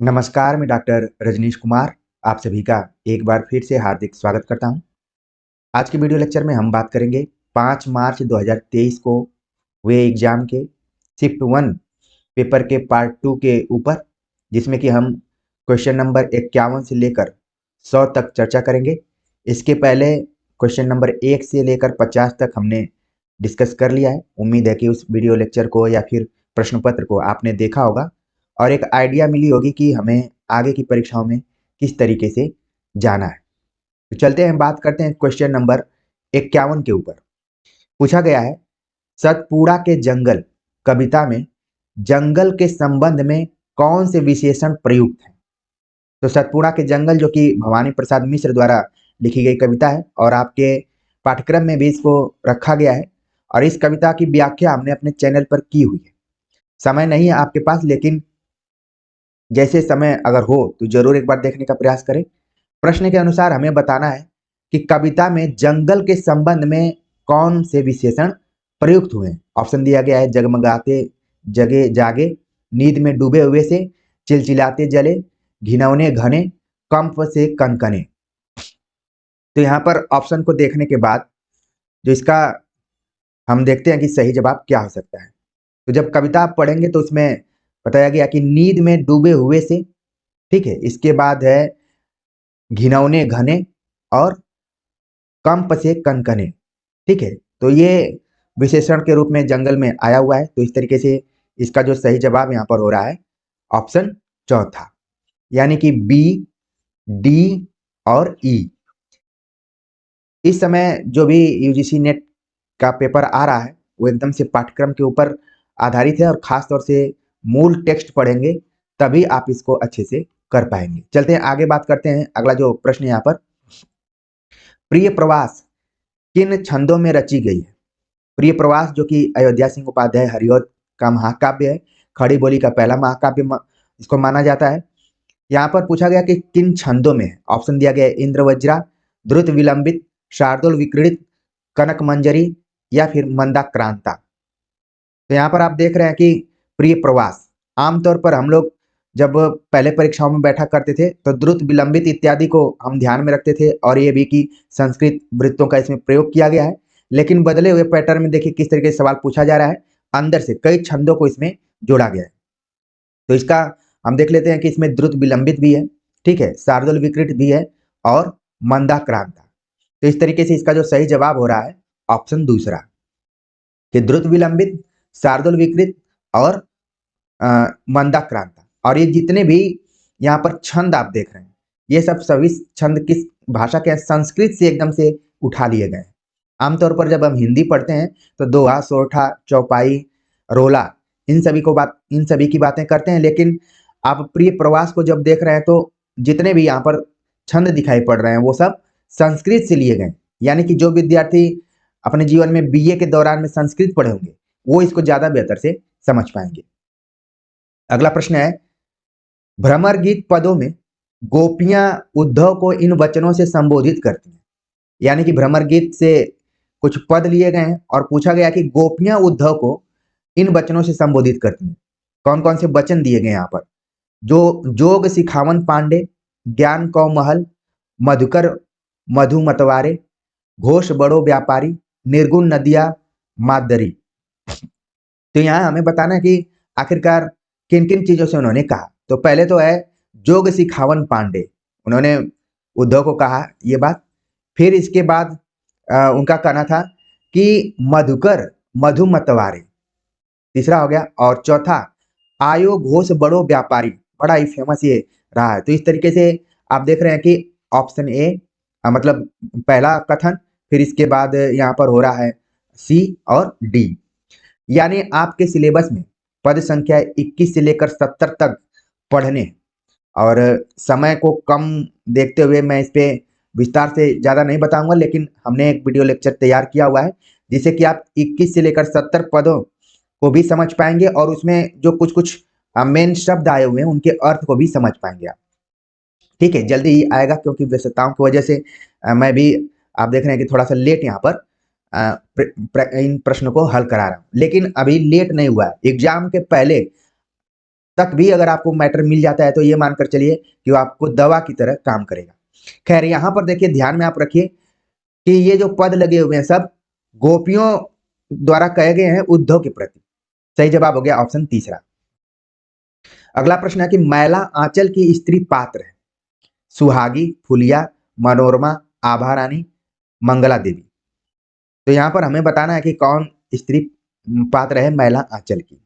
नमस्कार, मैं डॉक्टर रजनीश कुमार आप सभी का एक बार फिर से हार्दिक स्वागत करता हूं। आज के वीडियो लेक्चर में हम बात करेंगे 5 मार्च 2023 को हुए एग्जाम के शिफ्ट 1 पेपर के पार्ट 2 के ऊपर, जिसमें कि हम क्वेश्चन नंबर 51 से लेकर 100 तक चर्चा करेंगे। इसके पहले क्वेश्चन नंबर 1 से लेकर 50 तक हमने डिस्कस कर लिया है। उम्मीद है कि उस वीडियो लेक्चर को या फिर प्रश्न पत्र को आपने देखा होगा और एक आइडिया मिली होगी कि हमें आगे की परीक्षाओं में किस तरीके से जाना है। तो चलते हैं, बात करते हैं क्वेश्चन नंबर 51 के ऊपर। पूछा गया है, सतपुड़ा के जंगल कविता में जंगल के संबंध में कौन से विशेषण प्रयुक्त है। तो सतपुड़ा के जंगल जो कि भवानी प्रसाद मिश्र द्वारा लिखी गई कविता है और आपके पाठ्यक्रम में भी इसको रखा गया है और इस कविता की व्याख्या हमने अपने चैनल पर की हुई है। समय नहीं है आपके पास, लेकिन जैसे समय अगर हो तो जरूर एक बार देखने का प्रयास करें। प्रश्न के अनुसार हमें बताना है कि कविता में जंगल के संबंध में कौन से विशेषण प्रयुक्त हुए हैं। ऑप्शन दिया गया है, जगमगाते जगे जागे, नींद में डूबे हुए से, चिलचिलाते जले, घिनौने घने, कंप से कनकने। तो यहाँ पर ऑप्शन को देखने के बाद जो इसका हम देखते हैं कि सही जवाब क्या हो सकता है। तो जब कविता आप पढ़ेंगे तो उसमें बताया गया कि नींद में डूबे हुए से, ठीक है, इसके बाद है घिनौने घने और कंप से कनकने, ठीक है। तो ये विशेषण के रूप में जंगल में आया हुआ है। तो इस तरीके से इसका जो सही जवाब यहाँ पर हो रहा है ऑप्शन चौथा, यानी कि बी, डी और ई। इस समय जो भी यूजीसी नेट का पेपर आ रहा है वो एकदम से पाठ्यक्रम के ऊपर आधारित है और खास तौर से मूल टेक्स्ट पढ़ेंगे तभी आप इसको अच्छे से कर पाएंगे। चलते हैं आगे, बात करते हैं। अगला जो प्रश्न यहाँ पर, प्रिय प्रवास किन छंदों में रची गई है। प्रिय प्रवास जो कि अयोध्या सिंह उपाध्याय हरिऔध का महाकाव्य है, खड़ी बोली का पहला महाकाव्य इसको माना जाता है। यहाँ पर पूछा गया कि किन छंदों में है। ऑप्शन दिया गया है, इंद्रवज्रा, द्रुत विलंबित, शार्दुल विक्रीडित, कनक मंजरी या फिर मंदाक्रांता। तो यहाँ पर आप देख रहे हैं कि प्रिय प्रवास, आमतौर पर हम लोग जब पहले परीक्षाओं में बैठा करते थे तो द्रुत विलंबित इत्यादि को हम ध्यान में रखते थे और ये भी कि संस्कृत वृत्तों का इसमें प्रयोग किया गया है। लेकिन बदले हुए पैटर्न में देखिए किस तरीके से सवाल पूछा जा रहा है, अंदर से कई छंदों को इसमें जोड़ा गया है। तो इसका हम देख लेते हैं कि इसमें द्रुत विलंबित भी है, ठीक है, शार्दुल विकृत भी है और मंदाक्रांता। तो इस तरीके से इसका जो सही जवाब हो रहा है ऑप्शन दूसरा, कि द्रुत विलंबित, शार्दुल विकृत और मंदाक्रांता। और ये जितने भी यहाँ पर छंद आप देख रहे हैं ये सब सभी छंद किस भाषा के हैं, संस्कृत से एकदम से उठा लिए गए हैं। आमतौर पर जब हम हिंदी पढ़ते हैं तो दोहा, सोरठा, चौपाई, रोला, इन सभी की बातें करते हैं। लेकिन आप प्रिय प्रवास को जब देख रहे हैं तो जितने भी यहाँ पर छंद दिखाई पड़ रहे हैं वो सब संस्कृत से लिए गए। यानी कि जो विद्यार्थी अपने जीवन में बीए के दौरान में संस्कृत पढ़े होंगे वो इसको ज्यादा बेहतर से समझ पाएंगे। अगला प्रश्न है, भ्रमर गीत पदों में गोपियां उद्धव को इन वचनों से संबोधित करती हैं। यानी कि भ्रमर गीत से कुछ पद लिए गए हैं और पूछा गया कि गोपियां उद्धव को इन वचनों से संबोधित करती हैं। कौन कौन से वचन दिए गए यहाँ पर, जो जोग सिखावन पांडे, ज्ञान कौ महल, मधुकर मधु मतवारे, घोष बड़ो व्यापारी, निर्गुण नदिया मादरी। तो यहाँ हमें बताना है कि आखिरकार किन किन चीजों से उन्होंने कहा। तो पहले तो है जोग सिखावन पांडे, उन्होंने उद्धव को कहा ये बात। फिर इसके बाद उनका कहना था कि मधुकर मधु मतवारे, तीसरा हो गया। और चौथा, आयो घोष बड़ो व्यापारी, बड़ा ही फेमस ये रहा है। तो इस तरीके से आप देख रहे हैं कि ऑप्शन ए मतलब पहला कथन, फिर इसके बाद यहाँ पर हो रहा है सी और डी। यानी आपके सिलेबस में पद संख्या 21 से लेकर 70 तक पढ़ने और समय को कम देखते हुए मैं इस पे विस्तार से ज़्यादा नहीं बताऊंगा, लेकिन हमने एक वीडियो लेक्चर तैयार किया हुआ है जिससे कि आप 21 से लेकर 70 पदों को भी समझ पाएंगे और उसमें जो कुछ कुछ मेन शब्द आए हुए हैं उनके अर्थ को भी समझ पाएंगे आप। ठीक है, जल्दी ही आएगा क्योंकि व्यस्तताओं की वजह से मैं भी, आप देख रहे हैं कि थोड़ा सा लेट यहाँ पर इन प्रश्नों को हल करा रहा हूँ। लेकिन अभी लेट नहीं हुआ है, एग्जाम के पहले तक भी अगर आपको मैटर मिल जाता है तो ये मानकर चलिए कि वो आपको दवा की तरह काम करेगा। खैर यहाँ पर देखिए, ध्यान में आप रखिए कि ये जो पद लगे हुए हैं सब गोपियों द्वारा कहे गए हैं उद्धव के प्रति। सही जवाब हो गया ऑप्शन तीसरा। अगला प्रश्न है कि मैला आंचल की स्त्री पात्र है, सुहागी, फुलिया, मनोरमा, आभा रानी, मंगला देवी। तो यहाँ पर हमें बताना है कि कौन स्त्री पात्र है मैला आंचल की।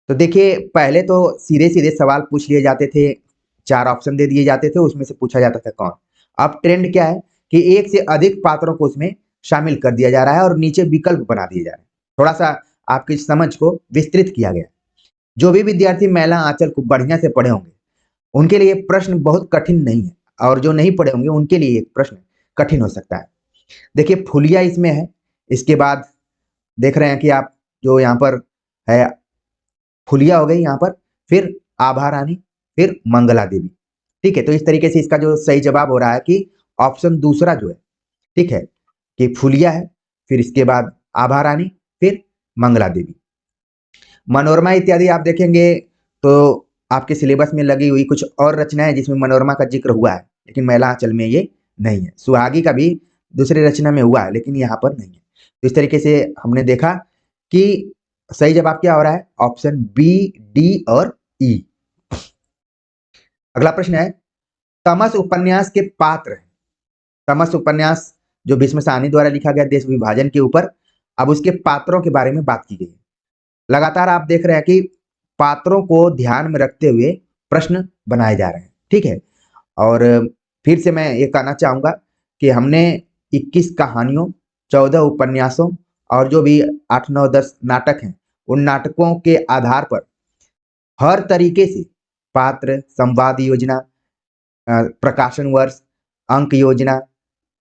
तो देखिए, पहले तो सीधे सीधे सवाल पूछ लिए जाते थे, 4 ऑप्शन दे दिए जाते थे, उसमें से पूछा जाता था कौन। अब ट्रेंड क्या है कि एक से अधिक पात्रों को उसमें शामिल कर दिया जा रहा है और नीचे विकल्प बना दिए जा रहे हैं। थोड़ा सा आपकी समझ को विस्तृत किया गया। जो भी विद्यार्थी मैला आंचल को बढ़िया से पढ़े होंगे उनके लिए प्रश्न बहुत कठिन नहीं है, और जो नहीं पढ़े होंगे उनके लिए एक प्रश्न कठिन हो सकता है। देखिए, फुलिया इसमें है, इसके बाद देख रहे हैं कि आप जो यहाँ पर है फुलिया हो गई यहाँ पर, फिर आभा रानी, फिर मंगला देवी। ठीक है, तो इस तरीके से इसका जो सही जवाब हो रहा है कि ऑप्शन दूसरा जो है, ठीक है, कि फुलिया है, फिर इसके बाद आभा रानी, फिर मंगला देवी। मनोरमा इत्यादि आप देखेंगे तो आपके सिलेबस में लगी हुई कुछ और रचनाएं जिसमें मनोरमा का जिक्र हुआ है, लेकिन मैला आंचल में ये नहीं है। सुहागी का भी दूसरी रचना में हुआ है, लेकिन यहाँ पर नहीं है। तो इस तरीके से हमने देखा कि सही जवाब क्या हो रहा है, ऑप्शन बी, डी और ई। अगला प्रश्न है, तमस उपन्यास के पात्र हैं। तमस उपन्यास जो भीष्म साहनी द्वारा लिखा गया देश विभाजन के ऊपर, अब उसके पात्रों के बारे में बात की गई। लगातार आप देख रहे हैं कि पात्रों को ध्यान में रखते हुए प्रश्न बनाए जा रहे हैं। ठीक है, और फिर से मैं ये कहना चाहूंगा कि हमने 21 कहानियों, 14 उपन्यासों और जो भी 8, 9, 10 नाटक हैं, उन नाटकों के आधार पर हर तरीके से पात्र, संवाद योजना, प्रकाशन वर्ष, अंक योजना,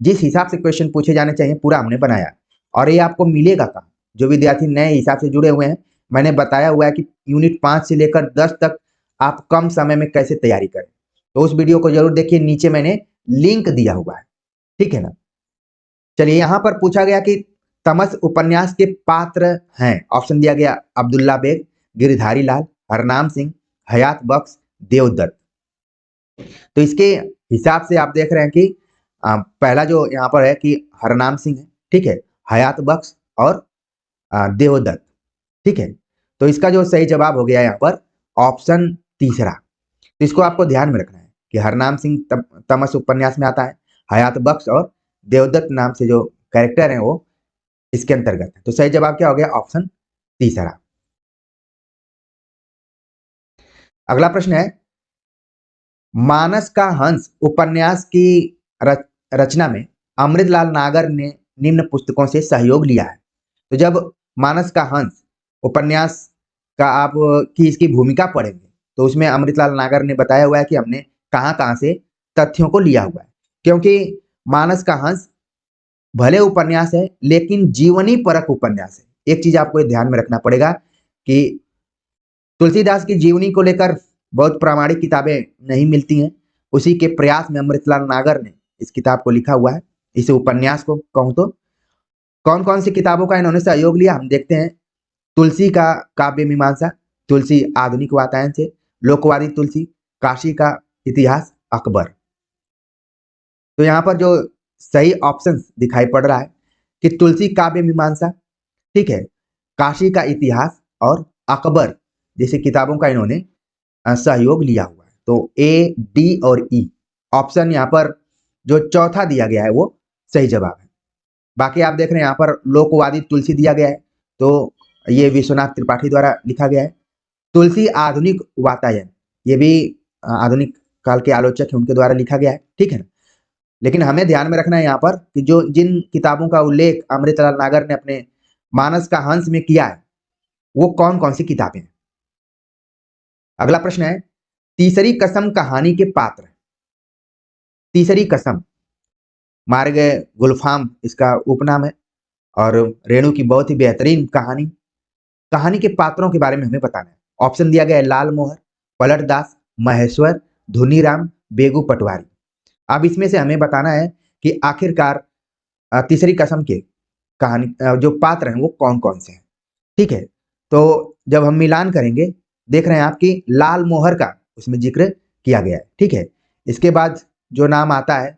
जिस हिसाब से क्वेश्चन पूछे जाने चाहिए पूरा हमने बनाया। और ये आपको मिलेगा कहाँ? जो विद्यार्थी नए हिसाब से जुड़े हुए हैं, मैंने बताया हुआ है कि यूनिट 5 से लेकर 10 तक आप कम समय में कैसे तैयारी करें। तो उस वीडियो को जरूर देखिए, नीचे मैंने लिंक दिया हुआ है। ठीक है ना। चलिए, यहाँ पर पूछा गया कि तमस उपन्यास के पात्र हैं। ऑप्शन दिया गया अब्दुल्ला बेग, गिरधारी लाल, हरनाम सिंह, हयात बख्श, देवदत्त। तो इसके हिसाब से आप देख रहे हैं कि पहला जो यहाँ पर है कि हरनाम सिंह है, ठीक है, हयात बख्श और देवदत्त। ठीक है, तो इसका जो सही जवाब हो गया यहाँ पर ऑप्शन तीसरा। तो इसको आपको ध्यान में रखना है कि हरनाम सिंह तमस उपन्यास में आता है, हयात बख्श और देवदत्त नाम से जो कैरेक्टर है वो इसके अंतर्गत है। तो सही जवाब क्या हो गया, ऑप्शन तीसरा। अगला प्रश्न है, मानस का हंस उपन्यास की रचना में अमृतलाल नागर ने निम्न पुस्तकों से सहयोग लिया है। तो जब मानस का हंस उपन्यास का आप की इसकी भूमिका पढ़ेंगे तो उसमें अमृतलाल नागर ने बताया हुआ है कि हमने कहाँ कहाँ से तथ्यों को लिया हुआ है। क्योंकि मानस का हंस भले उपन्यास है लेकिन जीवनी परक उपन्यास है। एक चीज आपको ध्यान में रखना पड़ेगा कि तुलसीदास की जीवनी को लेकर बहुत प्रामाणिक किताबें नहीं मिलती हैं। उसी के प्रयास में अमृतलाल नागर ने इस किताब को लिखा हुआ है, इसे उपन्यास को कहूँ तो। कौन कौन सी किताबों का इन्होंने सहयोग लिया हम देखते हैं। तुलसी का काव्य मीमांसा, तुलसी आधुनिक वातायन से, लोकवादी तुलसी, काशी का इतिहास, अकबर। तो यहाँ पर जो सही ऑप्शन दिखाई पड़ रहा है कि तुलसी काव्य मीमांसा, ठीक है, काशी का इतिहास और अकबर जैसी किताबों का इन्होंने सहयोग लिया हुआ है। तो ए, डी और ई ऑप्शन यहाँ पर जो चौथा दिया गया है वो सही जवाब है। बाकी आप देख रहे हैं यहाँ पर लोकवादी तुलसी दिया गया है, तो ये विश्वनाथ त्रिपाठी द्वारा लिखा गया है। तुलसी आधुनिक वातायन, ये भी आधुनिक काल के आलोचक है उनके द्वारा लिखा गया है। ठीक है ना। लेकिन हमें ध्यान में रखना है यहाँ पर कि जो जिन किताबों का उल्लेख अमृतलाल नागर ने अपने मानस का हंस में किया है वो कौन कौन सी किताबें हैं। अगला प्रश्न है, तीसरी कसम कहानी के पात्र। तीसरी कसम, मारे गए गुलफाम इसका उपनाम है और रेणु की बहुत ही बेहतरीन कहानी। कहानी के पात्रों के बारे में हमें बताना है। ऑप्शन दिया गया है लाल मोहर, पलट दास, महेश्वर, धुनीराम, बेगू पटवारी। अब इसमें से हमें बताना है कि आखिरकार तीसरी कसम के कहानी जो पात्र हैं वो कौन कौन से हैं। ठीक है, तो जब हम मिलान करेंगे देख रहे हैं आप कि लाल मोहर का उसमें जिक्र किया गया है। ठीक है, इसके बाद जो नाम आता है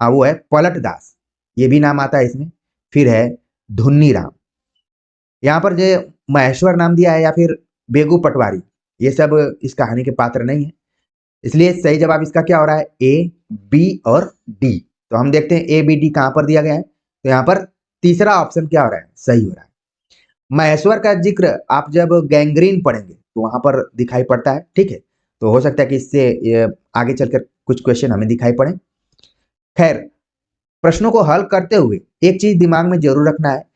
वो है पलट दास, ये भी नाम आता है इसमें। फिर है धुन्नी राम, यहाँ पर जो महेश्वर नाम दिया है या फिर बेगू पटवारी, ये सब इस कहानी के पात्र नहीं है। इसलिए सही जवाब इसका क्या हो रहा है, ए, बी और डी। तो हम देखते हैं ए, बी, डी कहां पर दिया गया है। तो यहाँ पर तीसरा ऑप्शन क्या हो रहा है, सही हो रहा है। महेश्वर का जिक्र आप जब गैंग्रीन पढ़ेंगे तो वहां पर दिखाई पड़ता है। ठीक है, तो हो सकता है कि इससे आगे चलकर कुछ क्वेश्चन हमें दिखाई पड़े। खैर, प्रश्नों को हल करते हुए एक चीज दिमाग में जरूर रखना है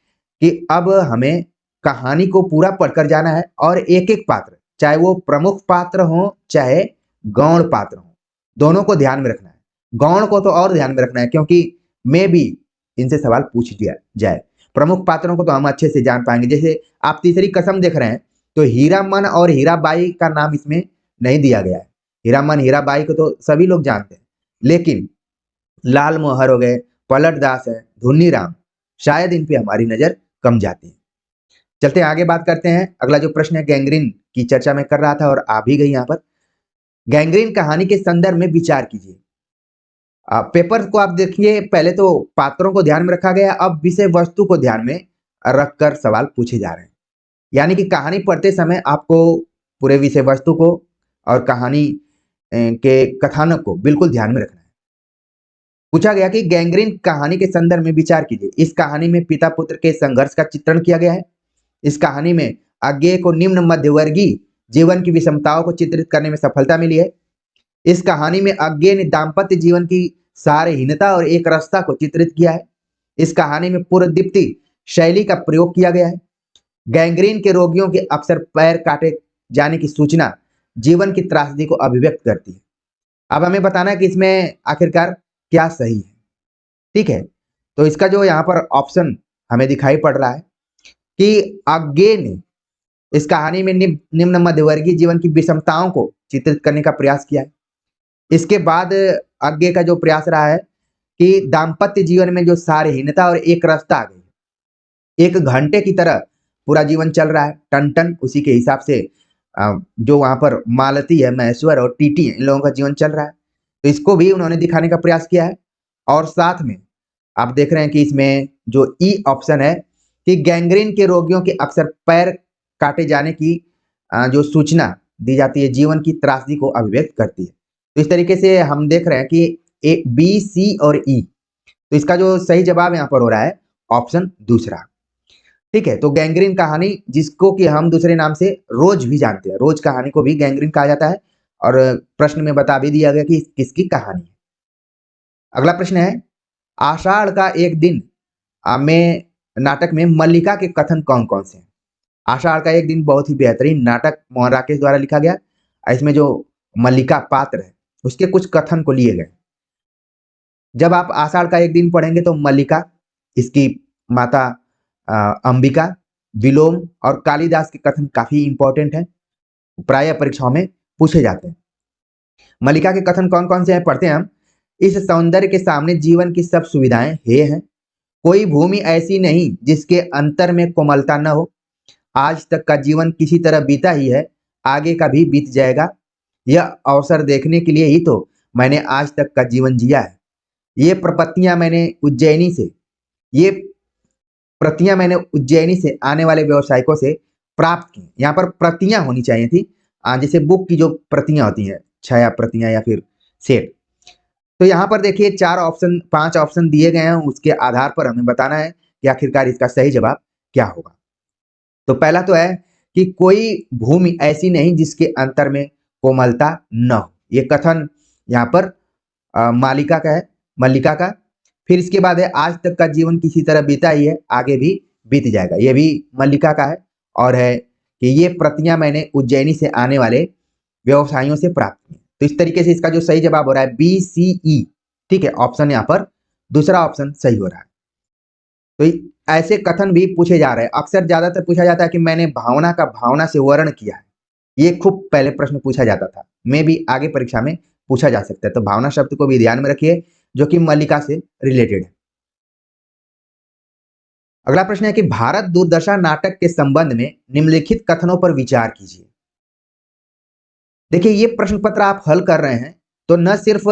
कि अब हमें कहानी को पूरा पढ़कर जाना है और एक एक पात्र, चाहे वो प्रमुख पात्र हो चाहे गौण पात्र हो, दोनों को ध्यान में रखना है। गौण को तो और ध्यान में रखना है क्योंकि मे भी इनसे सवाल पूछ दिया जाए। प्रमुख पात्रों को तो हम अच्छे से जान पाएंगे। जैसे आप तीसरी कसम देख रहे हैं तो हीरामन और हीराबाई का नाम इसमें नहीं दिया गया है। हीरामन हीराबाई को तो सभी लोग जानते हैं, लेकिन लाल मोहर हो गए, पलट दास है, धुन्नी राम, शायद इन पे हमारी नजर कम जाती है। चलते हैं आगे बात करते हैं। अगला जो प्रश्न है, गैंग्रीन की चर्चा मैं कर रहा था और आ भी गई यहाँ पर। गैंग्रीन कहानी के संदर्भ में विचार कीजिए। पेपर को आप देखिए, पहले तो पात्रों को ध्यान में रखा गया, अब विषय वस्तु को ध्यान में रखकर सवाल पूछे जा रहे हैं। यानी कि कहानी पढ़ते समय आपको पूरे विषय वस्तु को और कहानी के कथानक को बिल्कुल ध्यान में रखना है। पूछा गया कि गैंग्रीन कहानी के संदर्भ में विचार कीजिए। इस कहानी में पिता पुत्र के संघर्ष का चित्रण किया गया है। इस कहानी में अज्ञेय को निम्न मध्यवर्गीय जीवन की विषमताओं को चित्रित करने में सफलता मिली है। इस कहानी में अज्ञेय ने दाम्पत्य जीवन की सारहीनता और एक रसता को चित्रित किया है। इस कहानी में पुनर्दीप्ति शैली का प्रयोग किया गया है। गैंग्रीन के रोगियों के अक्सर पैर काटे जाने की सूचना जीवन की त्रासदी को अभिव्यक्त करती है। अब हमें बताना है कि इसमें आखिरकार क्या सही है। ठीक है, तो इसका जो यहाँ पर ऑप्शन हमें दिखाई पड़ रहा है कि अज्ञेय ने इस कहानी में निम्न मध्यवर्गीय जीवन की विषमताओं को चित्रित करने का प्रयास किया है। इसके बाद अज्ञेय का जो प्रयास रहा है कि दाम्पत्य जीवन में जो सारहीनता और एक रास्ता आ गई, एक घंटे की तरह पूरा जीवन चल रहा है, टन टन उसी के हिसाब से जो वहां पर मालती है, महेश्वर और टीटी है, इन लोगों का जीवन चल रहा है। तो इसको भी उन्होंने दिखाने का प्रयास किया है। और साथ में आप देख रहे हैं कि इसमें जो ई ऑप्शन है कि गैंग्रीन के रोगियों के अक्सर पैर काटे जाने की जो सूचना दी जाती है जीवन की त्रासदी को अभिव्यक्त करती है। तो इस तरीके से हम देख रहे हैं कि ए, बी, सी और ई। तो इसका जो सही जवाब यहाँ पर हो रहा है ऑप्शन दूसरा। ठीक है, तो गैंग्रीन कहानी, जिसको कि हम दूसरे नाम से रोज भी जानते हैं, रोज कहानी को भी गैंग्रीन कहा जाता है और प्रश्न में बता भी दिया गया कि किसकी कहानी है। अगला प्रश्न है, आषाढ़ का एक दिन में नाटक में मल्लिका के कथन कौन कौन से हैं। आषाढ़ का एक दिन बहुत ही बेहतरीन नाटक मोहन राकेश द्वारा लिखा गया। इसमें जो मल्लिका पात्र है उसके कुछ कथन को लिए गए। जब आप आषाढ़ का एक दिन पढ़ेंगे तो मल्लिका, इसकी माता अंबिका, विलोम और कालिदास के कथन काफी इंपॉर्टेंट हैं, प्राय परीक्षाओं में पूछे जाते हैं। मल्लिका के कथन कौन कौन से हैं, पढ़ते हैं हम। इस सौंदर्य के सामने जीवन की सब सुविधाएं हे हैं। कोई भूमि ऐसी नहीं जिसके अंतर में कोमलता न हो। आज तक का जीवन किसी तरह बीता ही है, आगे का भी बीत जाएगा। यह अवसर देखने के लिए ही तो मैंने आज तक का जीवन जिया है। ये प्रतियां मैंने उज्जैनी से आने वाले व्यवसायिकों से प्राप्त की। यहाँ पर प्रतियां होनी चाहिए थी, जैसे बुक की जो प्रतियां होती हैं, छाया प्रतियां या फिर सेट। तो यहाँ पर देखिए 5 ऑप्शन दिए गए हैं, उसके आधार पर हमें बताना है कि आखिरकार इसका सही जवाब क्या होगा। तो पहला तो है कि कोई भूमि ऐसी नहीं जिसके अंतर में कोमलता न हो। ये कथन यहाँ पर मल्लिका का। फिर इसके बाद है, आज तक का जीवन किसी तरह बीता ही है, आगे भी बीत जाएगा। ये भी मल्लिका का है। और है कि ये प्रतियां मैंने उज्जैनी से आने वाले व्यवसायियों से प्राप्त की। तो इस तरीके से इसका जो सही जवाब हो रहा है बी, सी, ई। ठीक है, ऑप्शन यहाँ पर दूसरा ऑप्शन सही हो रहा है। तो ऐसे कथन भी पूछे जा रहे हैं। अक्सर ज्यादातर पूछा जाता है कि मैंने भावना का भावना से वर्ण किया है। ये खूब पहले प्रश्न पूछा जाता था, मैं भी आगे परीक्षा में पूछा जा सकता है। तो भावना शब्द को भी ध्यान में रखिए, जो कि मल्लिका से रिलेटेड है। अगला प्रश्न है कि भारत दूरदर्शन नाटक के संबंध में निम्नलिखित कथनों पर विचार कीजिए। देखिए ये प्रश्न पत्र आप हल कर रहे हैं तो न सिर्फ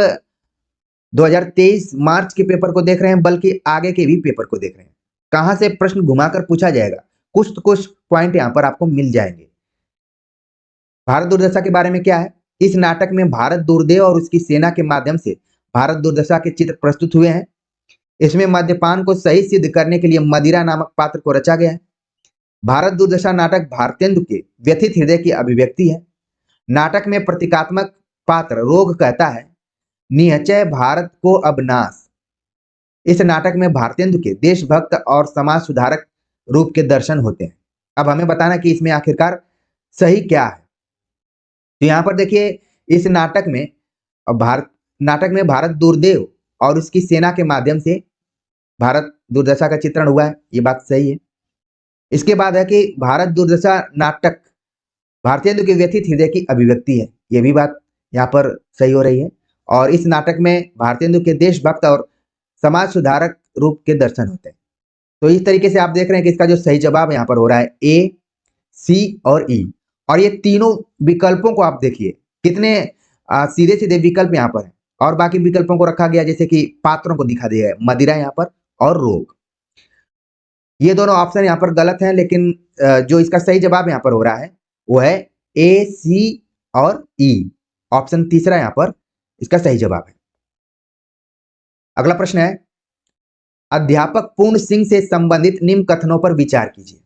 2023 मार्च के पेपर को देख रहे हैं बल्कि आगे के भी पेपर को देख रहे हैं। कहां से प्रश्न घुमाकर पूछा जाएगा, कुछ तो कुछ पॉइंट यहां पर आपको मिल जाएंगे। भारत दुर्दशा के बारे में क्या है, इस नाटक में भारत दुर्देव और उसकी सेना के माध्यम से भारत दुर्दशा के चित्र प्रस्तुत हुए हैं। इसमें मद्यपान को सही सिद्ध करने के लिए मदिरा नामक पात्र को रचा गया है। भारत दुर्दशा नाटक भारतेंदु के व्यथित हृदय की अभिव्यक्ति है। नाटक में प्रतीकात्मक पात्र रोग कहता है, निश्चय भारत को अब नाश। इस नाटक में भारतेंदु के देशभक्त और समाज सुधारक रूप के दर्शन होते हैं। अब हमें बताना कि इसमें आखिरकार सही क्या है। तो यहाँ पर देखिए इस नाटक में भारत दुर्देव और उसकी सेना के माध्यम से भारत दुर्दशा का चित्रण हुआ है, ये बात सही है। इसके बाद है कि भारत दुर्दशा नाटक भारतेंदु के व्यथित हृदय की अभिव्यक्ति है, ये भी बात यहाँ पर सही हो रही है। और इस नाटक में भारतेंदु के देशभक्त और समाज सुधारक रूप के दर्शन होते हैं। तो इस तरीके से आप देख रहे हैं कि इसका जो सही जवाब यहाँ पर हो रहा है ए, सी और ई। और ये तीनों विकल्पों को आप देखिए कितने सीधे सीधे विकल्प यहाँ पर है, और बाकी विकल्पों को रखा गया जैसे कि पात्रों को दिखा दिया है, मदिरा यहाँ पर और रोग। ये दोनों ऑप्शन यहाँ पर गलत हैं, लेकिन जो इसका सही जवाब यहाँ पर हो रहा है वो है ए, सी और ई। ऑप्शन तीसरा यहाँ पर इसका सही जवाब है। अगला प्रश्न है, अध्यापक पूर्ण सिंह से संबंधित निम्न कथनों पर विचार कीजिए।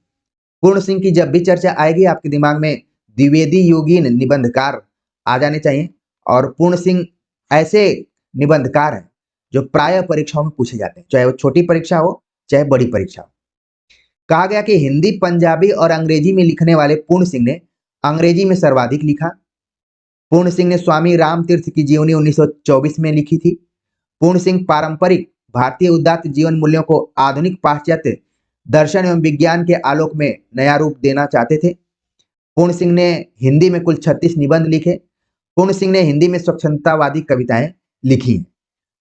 पूर्ण सिंह की जब भी चर्चा आएगी आपके दिमाग में द्विवेदी योगीन निबंधकार आ जाने चाहिए। और पूर्ण सिंह ऐसे निबंधकार हैं जो प्राय परीक्षाओं में पूछे जाते हैं, चाहे वो छोटी परीक्षा हो चाहे बड़ी परीक्षा हो। कहा गया कि हिंदी, पंजाबी और अंग्रेजी में लिखने वाले पूर्ण सिंह ने अंग्रेजी में सर्वाधिक लिखा। पूर्ण सिंह ने स्वामी रामतीर्थ की जीवनी 1924 में लिखी थी। पूर्ण सिंह पारंपरिक भारतीय उदात्त जीवन मूल्यों को आधुनिक पाश्चात्य दर्शन एवं विज्ञान के आलोक में नया रूप देना चाहते थे। पूर्ण सिंह ने हिंदी में कुल 36 निबंध लिखे। पूर्ण सिंह ने हिंदी में स्वच्छंदतावादी कविताएं लिखी हैं।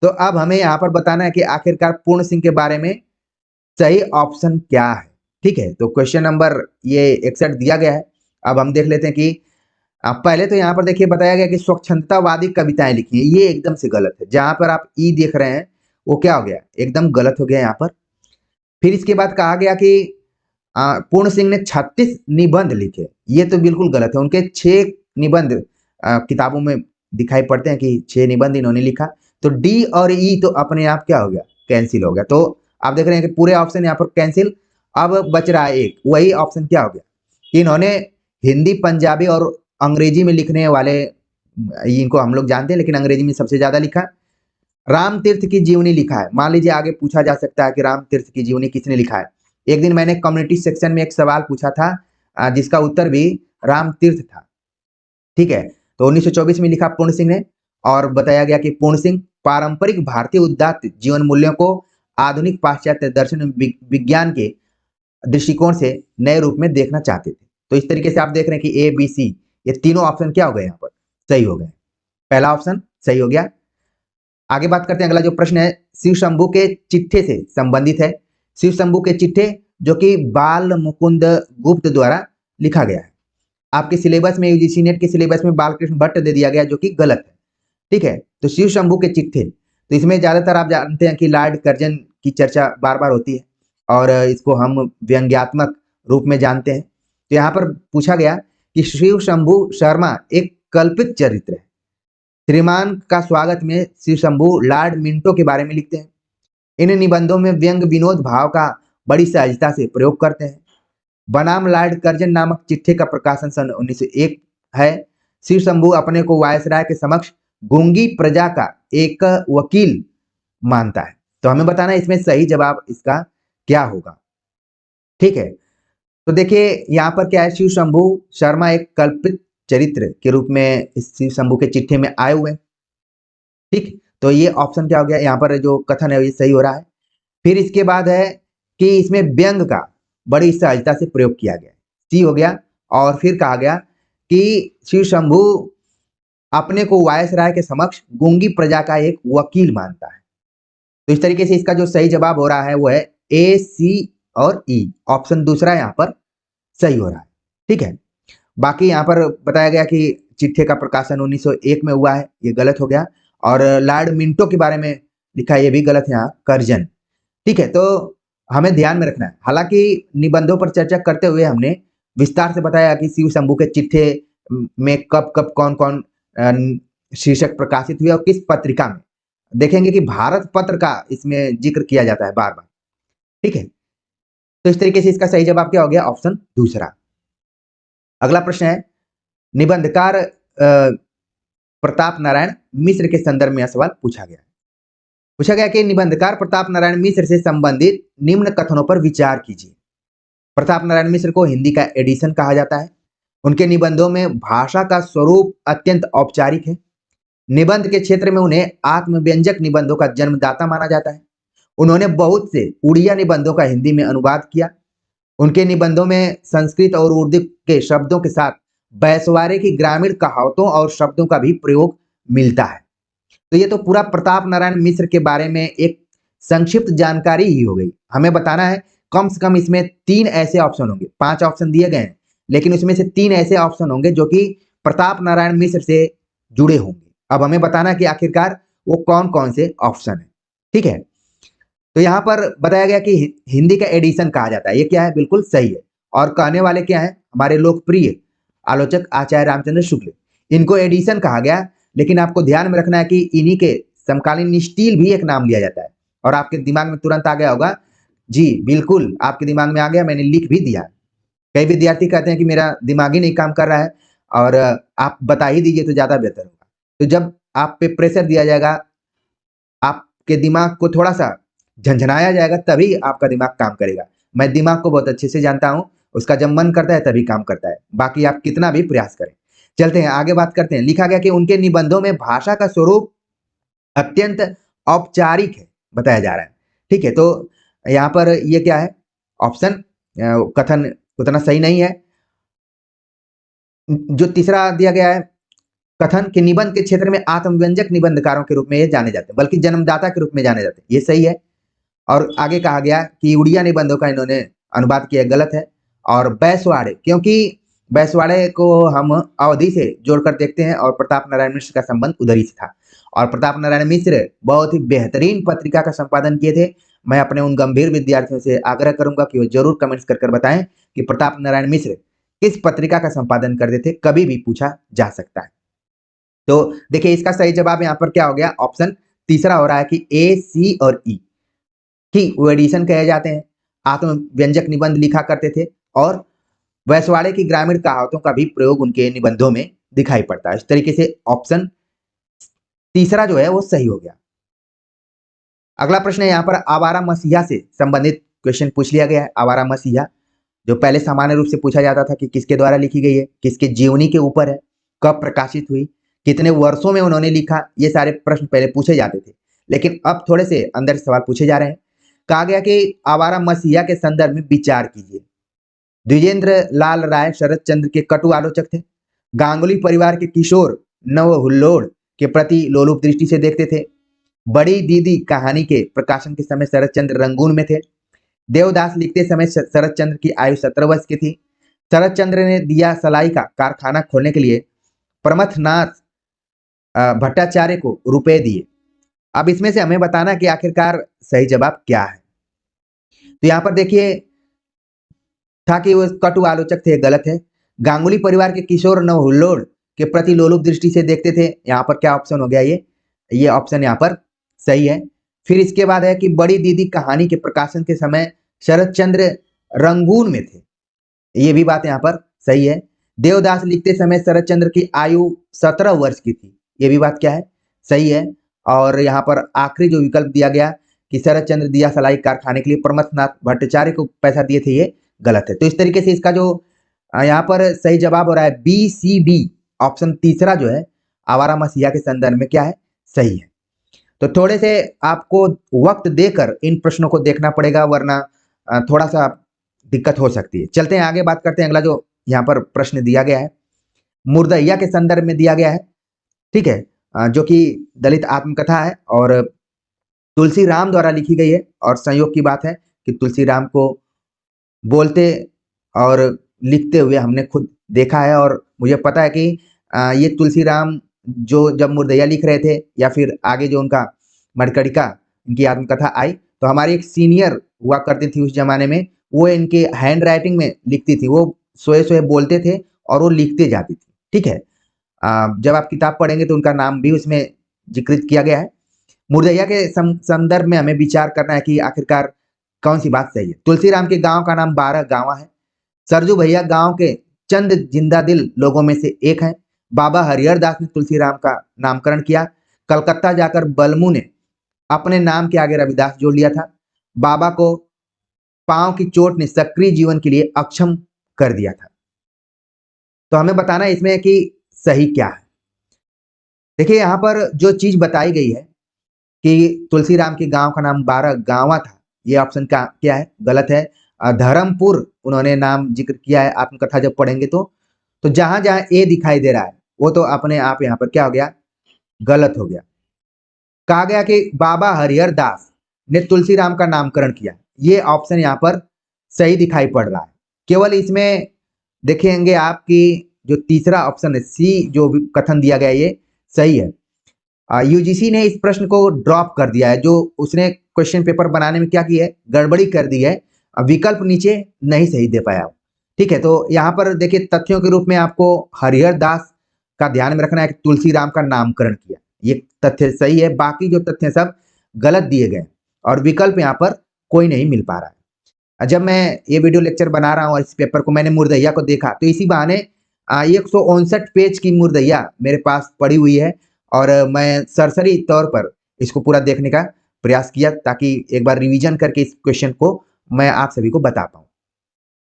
तो अब हमें यहाँ पर बताना है कि आखिरकार पूर्ण सिंह के बारे में सही ऑप्शन क्या है। ठीक है, तो क्वेश्चन नंबर ये 61 दिया गया है। अब हम देख लेते हैं कि पहले तो यहाँ पर देखिए बताया गया कि स्वच्छंदतावादी कविताएं लिखी है, ये एकदम से गलत है। जहां पर आप ई देख रहे हैं वो क्या हो गया, एकदम गलत हो गया यहाँ पर। फिर इसके बाद कहा गया कि पूर्ण सिंह ने 36 निबंध लिखे, ये तो बिल्कुल गलत है। उनके 6 निबंध किताबों में दिखाई पड़ते हैं कि 6 निबंध इन्होंने लिखा। तो डी और ई तो अपने आप क्या हो गया, कैंसिल हो गया। तो आप देख रहे हैं कि पूरे ऑप्शन यहाँ पर कैंसिल। अब बच रहा है एक, वही ऑप्शन क्या हो गया कि इन्होंने हिंदी, पंजाबी और अंग्रेजी में लिखने वाले, इनको हम लोग जानते हैं लेकिन अंग्रेजी में सबसे ज्यादा लिखा। राम तीर्थ की जीवनी लिखा है। मान लीजिए आगे पूछा जा सकता है कि राम तीर्थ की जीवनी किसने लिखा है। एक दिन मैंने कम्युनिटी सेक्शन में एक सवाल पूछा था जिसका उत्तर भी राम तीर्थ था। ठीक है, तो 1924 में लिखा पूर्ण सिंह ने। और बताया गया कि पूर्ण सिंह पारंपरिक भारतीय उदात्त जीवन मूल्यों को आधुनिक पाश्चात्य दर्शन विज्ञान के दृष्टिकोण से नए रूप में देखना चाहते थे। तो इस तरीके से आप देख रहे हैं कि ए, बी, सी ये तीनों ऑप्शन क्या हो गए, यहाँ पर सही हो गए। पहला ऑप्शन सही हो गया। आगे बात करते हैं, अगला जो प्रश्न है शिव शंभू के चिट्ठे से संबंधित है। शिव शंभू के चिट्ठे जो कि बाल मुकुंद गुप्त द्वारा लिखा गया है। आपके सिलेबस में, यूजीसी नेट के सिलेबस में बालकृष्ण भट्ट दे दिया गया जो कि गलत है। ठीक है, तो शिव शंभू के चिट्ठे, तो इसमें ज्यादातर आप जानते हैं कि लॉर्ड कर्जन की चर्चा बार बार होती है और इसको हम व्यंग्यात्मक रूप में जानते हैं। तो यहाँ पर पूछा गया कि शिव शंभू शर्मा एक कल्पित चरित्र है। श्रीमान का स्वागत में शिव शंभू लॉर्ड मिंटो के बारे में लिखते हैं। इन निबंधों में व्यंग विनोद भाव का बड़ी सहजता से प्रयोग करते हैं। बनाम लॉर्ड कर्जन नामक चिट्ठे का प्रकाशन सन 1901 है। शिव शंभू अपने को वायसराय के समक्ष गूंगी प्रजा का एक वकील मानता है। तो हमें बताना है इसमें सही जवाब इसका क्या होगा। ठीक है, तो देखिए यहाँ पर क्या है, शिव शंभू शर्मा एक कल्पित चरित्र के रूप में इस शिव शंभू के चिट्ठे में आए हुए। ठीक, तो ये ऑप्शन क्या हो गया, यहाँ पर जो कथन है ये सही हो रहा है। फिर इसके बाद है कि इसमें व्यंग का बड़ी सहजता से प्रयोग किया गया, सी हो गया। और फिर कहा गया कि शिव शंभू अपने को वायसराय के समक्ष गूंगी प्रजा का एक वकील मानता है। तो इस तरीके से इसका जो सही जवाब हो रहा है वो है ए, सी और ई। ऑप्शन दूसरा यहाँ पर सही हो रहा है। ठीक है, बाकी यहाँ पर बताया गया कि चिट्ठे का प्रकाशन 1901 में हुआ है, ये गलत हो गया। और लॉर्ड मिंटो के बारे में लिखा है, ये भी गलत है यहाँ, कर्जन। ठीक है, तो हमें ध्यान में रखना है। हालांकि निबंधों पर चर्चा करते हुए हमने विस्तार से बताया कि शिव शंभू के चिट्ठे में कब कब कौन कौन शीर्षक प्रकाशित हुए और किस पत्रिका में। देखेंगे कि भारत पत्र का इसमें जिक्र किया जाता है बार बार। ठीक है, तो इस तरीके से इसका सही जवाब क्या हो गया? ऑप्शन दूसरा। अगला प्रश्न है, निबंधकार प्रताप नारायण मिश्र के संदर्भ में यह सवाल पूछा गया। पूछा गया कि निबंधकार प्रताप नारायण मिश्र से संबंधित निम्न कथनों पर विचार कीजिए। प्रताप नारायण मिश्र को हिंदी का एडिशन कहा जाता है। उनके निबंधों में भाषा का स्वरूप अत्यंत औपचारिक है। निबंध के क्षेत्र में उन्हें आत्मव्यंजक निबंधों का जन्मदाता माना जाता है। उन्होंने बहुत से उड़िया निबंधों का हिंदी में अनुवाद किया। उनके निबंधों में संस्कृत और उर्दू के शब्दों के साथ बैसवारे की ग्रामीण कहावतों और शब्दों का भी प्रयोग मिलता है। तो ये तो पूरा प्रताप नारायण मिश्र के बारे में एक संक्षिप्त जानकारी ही हो गई। हमें बताना है कम से कम इसमें 3 ऐसे ऑप्शन होंगे, 5 ऑप्शन दिए गए हैं, लेकिन उसमें से 3 ऐसे ऑप्शन होंगे जो कि प्रताप नारायण मिश्र से जुड़े होंगे। अब हमें बताना है कि आखिरकार वो कौन कौन से ऑप्शन है। ठीक है, तो यहाँ पर बताया गया कि हिंदी का एडिशन कहा जाता है, ये क्या है? बिल्कुल सही है। और कहने वाले क्या है? हमारे लोकप्रिय आलोचक आचार्य रामचंद्र शुक्ल, इनको एडिशन कहा गया। लेकिन आपको ध्यान में रखना है कि इन्हीं के समकालीन स्टील भी एक नाम लिया जाता है। और आपके दिमाग में तुरंत आ गया होगा, जी बिल्कुल आपके दिमाग में आ गया, मैंने लिख भी दिया। कई विद्यार्थी कहते हैं कि मेरा दिमाग ही नहीं काम कर रहा है और आप बता ही दीजिए तो ज्यादा बेहतर होगा। तो जब आप पे प्रेशर दिया जाएगा, आपके दिमाग को थोड़ा सा झंझनाया जाएगा, तभी आपका दिमाग काम करेगा। मैं दिमाग को बहुत अच्छे से जानता हूँ, उसका जब मन करता है तभी काम करता है, बाकी आप कितना भी प्रयास करें। चलते हैं आगे बात करते हैं। लिखा गया कि उनके निबंधों में भाषा का स्वरूप अत्यंत औपचारिक है, बताया जा रहा है। ठीक है, तो यहाँ पर ये क्या है? ऑप्शन कथन उतना सही नहीं है। जो तीसरा दिया गया है कथन कि निबंध के क्षेत्र में आत्मव्यंजक निबंधकारों के रूप में ये जाने जाते हैं, बल्कि जन्मदाता के रूप में जाने जाते हैं, ये सही है। और आगे कहा गया कि उड़िया निबंधों का इन्होंने अनुवाद किया, गलत है। और बैसवाड़े, क्योंकि बैसवाड़े को हम अवधि से जोड़कर देखते हैं और प्रताप नारायण मिश्र का संबंध उधर ही से था। और प्रताप नारायण मिश्र बहुत ही बेहतरीन पत्रिका का संपादन किए थे। मैं अपने उन गंभीर विद्यार्थियों से आग्रह करूंगा कि वो जरूर कमेंट्स कर बताएं कि प्रताप नारायण मिश्र किस पत्रिका का संपादन करते थे, कभी भी पूछा जा सकता है। तो देखिए इसका सही जवाब यहाँ पर क्या हो गया? ऑप्शन तीसरा हो रहा है कि ए, सी और ई की वो एडिशन कहे जाते हैं। आत्मव्यंजक निबंध लिखा करते थे और वैश्वाड़े की ग्रामीण कहावतों का भी प्रयोग उनके निबंधों में दिखाई पड़ता है। इस तरीके से ऑप्शन तीसरा जो है वो सही हो गया। अगला प्रश्न है यहाँ पर आवारा मसीहा से संबंधित क्वेश्चन पूछ लिया गया है। आवारा मसीहा जो पहले सामान्य रूप से पूछा जाता था कि किसके द्वारा लिखी गई है, किसके जीवनी के ऊपर है, कब प्रकाशित हुई, कितने वर्षों में उन्होंने लिखा, ये सारे प्रश्न पहले पूछे जाते थे। लेकिन अब थोड़े से अंदर सवाल पूछे जा रहे हैं। कहा गया कि आवारा मसीहा के संदर्भ में विचार कीजिए। द्विजेंद्र लाल राय शरद चंद्र के कटु आलोचक थे। गांगुली परिवार के किशोर नव हुल्लोड़ के प्रति लोलुप दृष्टि से देखते थे। बड़ी दीदी कहानी के प्रकाशन के समय शरद चंद्र रंगून में थे। देवदास लिखते समय शरद चंद्र की आयु 17 वर्ष की थी। शरद चंद्र ने दिया सलाई का कारखाना खोलने के लिए प्रमथनाथ भट्टाचार्य को रुपए दिए। अब इसमें से हमें बताना कि आखिरकार सही जवाब क्या है। तो यहाँ पर देखिए था कि वो कटु आलोचक थे, गलत है। गांगुली परिवार के किशोर नव हुल्लोड़ के प्रति लोलुप दृष्टि से देखते थे, यहाँ पर क्या ऑप्शन हो गया? ये ऑप्शन यहाँ पर सही है। फिर इसके बाद है कि बड़ी दीदी कहानी के प्रकाशन के समय शरद चंद्र रंगून में थे, ये भी बात यहाँ पर सही है। देवदास लिखते समय शरद चंद्र की आयु 17 वर्ष की थी, ये भी बात क्या है? सही है। और यहाँ पर आखिरी जो विकल्प दिया गया कि शरद चंद्र दिया सलाई कारखाने के लिए प्रमथनाथ भट्टाचार्य को पैसा दिए थे, ये गलत है। तो इस तरीके से इसका जो यहाँ पर सही जवाब हो रहा है बी, सी, डी, ऑप्शन तीसरा जो है आवारा मसीहा के संदर्भ में क्या है? सही है। तो थोड़े से आपको वक्त देकर इन प्रश्नों को देखना पड़ेगा, वरना थोड़ा सा दिक्कत हो सकती है। चलते हैं आगे बात करते हैं। अगला जो यहाँ पर प्रश्न दिया गया है मुर्दैया के संदर्भ में दिया गया है, ठीक है, जो कि दलित आत्मकथा है और तुलसी राम द्वारा लिखी गई है। और संयोग की बात है कि तुलसी राम को बोलते और लिखते हुए हमने खुद देखा है और मुझे पता है कि ये तुलसीराम जो जब मुर्दैया लिख रहे थे या फिर आगे जो उनका मरकड़िका इनकी आत्मकथा आई, तो हमारी एक सीनियर हुआ करती थी उस जमाने में, वो इनके हैंड राइटिंग में लिखती थी, वो सोए सोए बोलते थे और वो लिखते जाती थी। ठीक है, जब आप किताब पढ़ेंगे तो उनका नाम भी उसमें जिक्रित किया गया है। मुर्दैया के संदर्भ में हमें विचार करना है कि आखिरकार कौन सी बात सही है। तुलसीराम के गांव का नाम 12 गांवा है। सरजू भैया गांव के चंद जिंदा दिल लोगों में से एक हैं। बाबा हरिहर दास ने तुलसीराम का नामकरण किया। कलकत्ता जाकर बलमू ने अपने नाम के आगे रविदास जोड़ लिया था। बाबा को पांव की चोट ने सक्रिय जीवन के लिए अक्षम कर दिया था। तो हमें बताना है इसमें कि सही क्या है। देखिए यहाँ पर जो चीज बताई गई है कि तुलसीराम के गांव का नाम 12 गांवा था, ये ऑप्शन का क्या है, गलत है। धर्मपुर उन्होंने नाम जिक्र किया है आत्मकथा जब पढ़ेंगे तो जहां जहां ए दिखाई दे रहा है वो तो अपने आप यहाँ पर क्या हो गया, गलत हो गया। कहा गया कि बाबा हरिहर दास ने तुलसीराम का नामकरण किया, ये ऑप्शन यहाँ पर सही दिखाई पड़ रहा है। केवल इसमें देखेंगे आपकी जो तीसरा ऑप्शन है सी, जो भी कथन दिया गया ये सही है। यूजीसी ने इस प्रश्न को ड्रॉप कर दिया है, जो उसने क्वेश्चन पेपर बनाने में क्या की है, गड़बड़ी कर दी है, विकल्प नीचे नहीं सही दे पाया। ठीक है, तो यहाँ पर देखिए तथ्यों के रूप में आपको हरिहर दास का ध्यान में रखना है कि तुलसीराम का नामकरण किया, ये तथ्य सही है। बाकी जो तथ्य सब गलत दिए गए और विकल्प यहाँ पर कोई नहीं मिल पा रहा है। जब मैं ये वीडियो लेक्चर बना रहा हूँ, इस पेपर को मैंने मुर्दैया को देखा तो इसी बहाने 159 पेज की मुर्दैया मेरे पास पड़ी हुई है और मैं सरसरी तौर पर इसको पूरा देखने का प्रयास किया ताकि एक बार रिवीजन करके इस क्वेश्चन को मैं आप सभी को बता पाऊँ।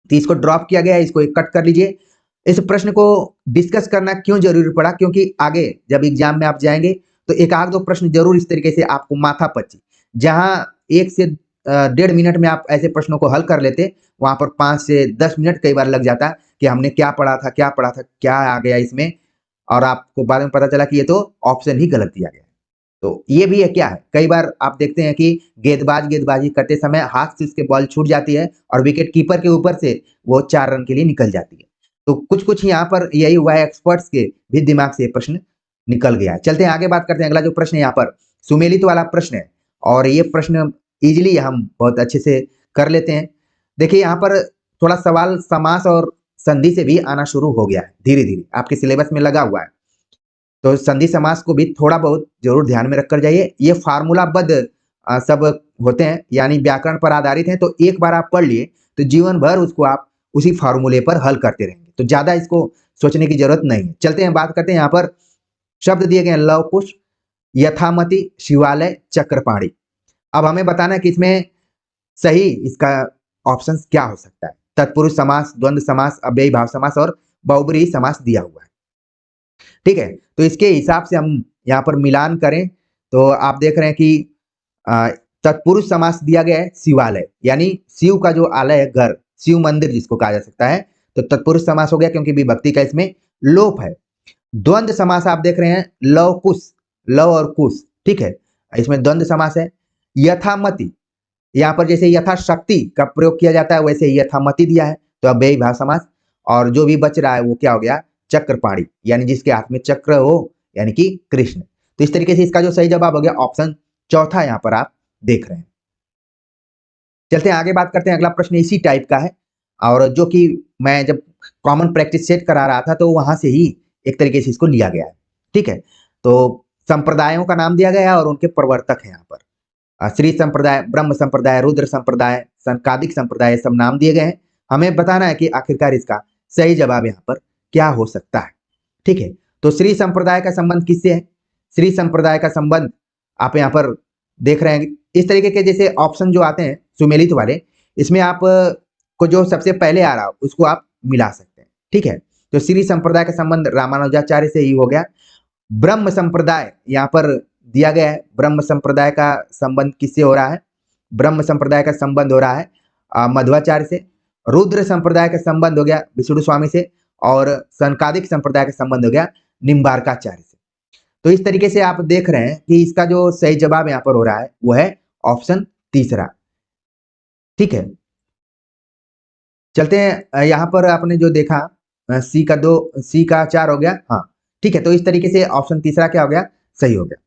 तो इसको ड्रॉप किया गया है, इसको एक कट कर लीजिए। इस प्रश्न को डिस्कस करना क्यों जरूरी पड़ा, क्योंकि आगे जब एग्जाम में आप जाएंगे तो एक आध दो प्रश्न जरूर इस तरीके से आपको माथा पच्ची, जहां 1 से 1.5 मिनट में आप ऐसे प्रश्नों को हल कर लेते, वहां पर 5 से 10 मिनट कई बार लग जाता कि हमने क्या पढ़ा था क्या आ गया इसमें, और आपको बाद में पता चला कि ये तो ऑप्शन ही गलत दिया गया। तो ये भी है क्या है, कई बार आप देखते हैं कि गेंदबाजी करते समय हाथ से उसके बॉल छूट जाती है और विकेट कीपर के ऊपर से वो 4 रन के लिए निकल जाती है। तो कुछ यहाँ पर यही हुआ है, एक्सपर्ट्स के भी दिमाग से ये प्रश्न निकल गया है। चलते हैं आगे, बात करते हैं। अगला जो प्रश्न है यहाँ पर सुमेलित वाला प्रश्न है और ये प्रश्न इजिली हम बहुत अच्छे से कर लेते हैं। देखिए यहाँ पर थोड़ा सवाल समास और संधि से भी आना शुरू हो गया है, धीरे धीरे आपके सिलेबस में लगा हुआ है। तो संधि समास को भी थोड़ा बहुत जरूर ध्यान में रखकर जाइए। ये फार्मूलाबद्ध सब होते हैं, यानी व्याकरण पर आधारित हैं, तो एक बार आप पढ़ लिए तो जीवन भर उसको आप उसी फार्मूले पर हल करते रहेंगे, तो ज्यादा इसको सोचने की जरूरत नहीं है। चलते हैं, बात करते हैं। यहाँ पर शब्द दिए गए हैं लव कुश, यथामति, शिवालय, चक्रपाणी। अब हमें बताना है कि इसमें सही इसका ऑप्शन क्या हो सकता है। तत्पुरुष समास, द्वंद्व समास, अव्ययी भाव समास और बहुब्रीहि समास दिया हुआ है। ठीक है, तो इसके हिसाब से हम यहाँ पर मिलान करें तो आप देख रहे हैं कि तत्पुरुष समास दिया गया है शिवालय, यानी शिव का जो आलय है, घर, शिव मंदिर जिसको कहा जा सकता है, तो तत्पुरुष समास हो गया क्योंकि विभक्ति का इसमें लोप है। द्वंद्व समास आप देख रहे हैं लव कुश, लव और कुश, ठीक है, इसमें द्वंद्व समास है। यथामति, यहाँ पर जैसे यथाशक्ति का प्रयोग किया जाता है वैसे यथामति दिया है, तो अब भाव समास। और जो भी बच रहा है वो क्या हो गया, चक्रपाणी, यानी जिसके हाथ में चक्र हो, यानी कि कृष्ण। तो इस तरीके से इसका जो सही जवाब हो गया ऑप्शन चौथा, यहाँ पर आप देख रहे हैं। चलते हैं आगे, बात करते हैं। अगला प्रश्न इसी टाइप का है और जो कि मैं जब कॉमन प्रैक्टिस सेट करा रहा था तो वहां से ही एक तरीके से इसको लिया गया है। ठीक है, तो संप्रदायों का नाम दिया गया है और उनके प्रवर्तक हैं यहाँ पर। श्री संप्रदाय, ब्रह्म संप्रदाय, रुद्र संप्रदाय, संकादिक संप्रदाय, सब नाम दिए गए हैं। हमें बताना है कि आखिरकार इसका सही जवाब यहाँ पर क्या हो सकता है। ठीक है, तो श्री संप्रदाय का संबंध किससे है? श्री संप्रदाय का संबंध आप यहाँ पर देख रहे हैं इस तरीके के, जैसे ऑप्शन जो आते हैं सुमेलित वाले, इसमें आप को जो सबसे पहले आ रहा उसको आप मिला सकते हैं। ठीक है, तो श्री संप्रदाय का संबंध रामानुजाचार्य से ही हो गया। ब्रह्म संप्रदाय यहाँ पर दिया गया है, ब्रह्म संप्रदाय का संबंध किससे हो रहा है? ब्रह्म संप्रदाय का संबंध हो रहा है मध्वाचार्य से। रुद्र संप्रदाय का संबंध हो गया विष्णु स्वामी से और संकादिक संप्रदाय का संबंध हो गया निम्बार्काचार्य से। तो इस तरीके से आप देख रहे हैं कि इसका जो सही जवाब यहाँ पर हो रहा है वो है ऑप्शन तीसरा। ठीक है, चलते हैं। यहाँ पर आपने जो देखा सी का 4 हो गया, हाँ ठीक है, तो इस तरीके से ऑप्शन तीसरा क्या हो गया, सही हो गया।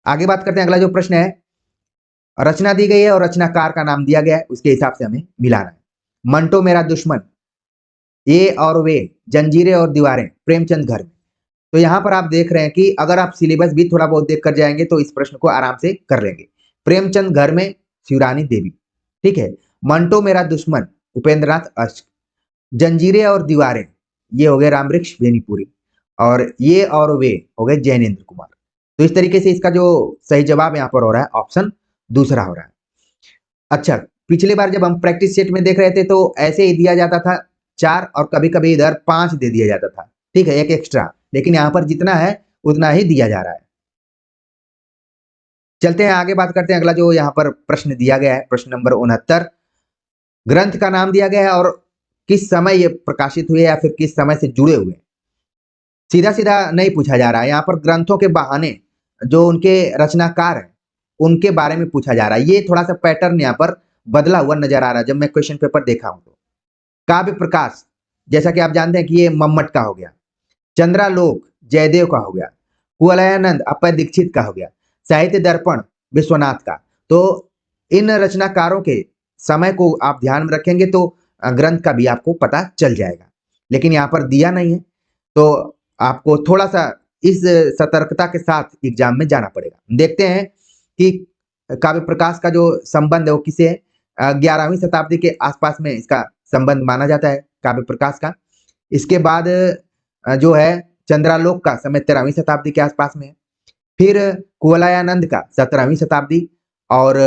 आगे बात करते हैं, अगला जो प्रश्न है, रचना दी गई है और रचनाकार का नाम दिया गया है, उसके हिसाब से हमें मिलाना है। मंटो मेरा दुश्मन, ये और वे, जंजीरें और दीवारें, प्रेमचंद घर में। तो यहाँ पर आप देख रहे हैं कि अगर आप सिलेबस भी थोड़ा बहुत देख कर जाएंगे तो इस प्रश्न को आराम से कर लेंगे। प्रेमचंद घर में, शिवरानी देवी, ठीक है। मंटो मेरा दुश्मन, उपेंद्रनाथ अश्क। जंजीरें और दीवारें, ये हो गए रामवृक्ष बेनीपुरी। और ये और वे हो गए जैनेन्द्र कुमार। तो इस तरीके से इसका जो सही जवाब यहाँ पर हो रहा है ऑप्शन दूसरा हो रहा है। अच्छा, पिछली बार जब हम प्रैक्टिस सेट में देख रहे थे तो ऐसे ही दिया जाता था 4 और कभी कभी इधर 5 दे दिया जाता था, ठीक है, एक एक्स्ट्रा। लेकिन यहाँ पर जितना है उतना ही दिया जा रहा है। चलते हैं आगे, बात करते हैं अगला जो यहाँ पर प्रश्न दिया गया है, प्रश्न नंबर 69। ग्रंथ का नाम दिया गया है और किस समय ये प्रकाशित हुए या फिर किस समय से जुड़े हुए। सीधा सीधा नहीं पूछा जा रहा है, यहाँ पर ग्रंथों के बहाने जो उनके रचनाकार हैं उनके बारे में पूछा जा रहा है। ये थोड़ा सा पैटर्न यहाँ पर बदला हुआ नजर आ रहा है जब मैं क्वेश्चन पेपर देखा हूं तो। काव्य प्रकाश, जैसा कि आप जानते हैं कि ये मम्मट का हो गया। चंद्रालोक जयदेव का हो गया। कुवलयानंद अप्पय दीक्षित का हो गया। साहित्य दर्पण विश्वनाथ का। तो इन रचनाकारों के समय को आप ध्यान में रखेंगे तो ग्रंथ का भी आपको पता चल जाएगा, लेकिन यहाँ पर दिया नहीं है तो आपको थोड़ा सा इस सतर्कता के साथ एग्जाम में जाना पड़ेगा। देखते हैं कि काव्य प्रकाश का जो संबंध है वो किसे है। 11वीं शताब्दी के आसपास में इसका संबंध माना जाता है काव्य प्रकाश का। इसके बाद जो है चंद्रालोक का समय 13वीं शताब्दी के आसपास में है। फिर कुवलयानंद का 17वीं शताब्दी और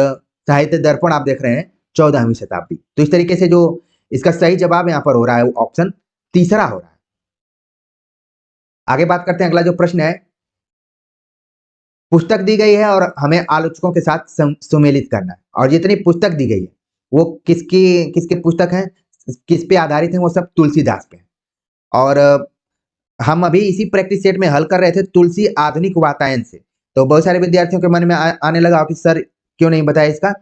साहित्य दर्पण आप देख रहे हैं 14वीं शताब्दी। तो इस तरीके से जो इसका सही जवाब यहाँ पर हो रहा है वो ऑप्शन तीसरा हो रहा है। आगे बात करते हैं, अगला जो प्रश्न है, पुस्तक दी गई है और हमें आलोचकों के साथ सुमेलित करना है। और जितनी पुस्तक दी गई है वो किसके पुस्तक हैं, किस पे आधारित है, वो सब तुलसीदास पे। और हम अभी इसी प्रैक्टिस सेट में हल कर रहे थे तुलसी आधुनिक वातायन से। तो बहुत सारे विद्यार्थियों के मन में आने लगा कि सर क्यों नहीं बताया इसका।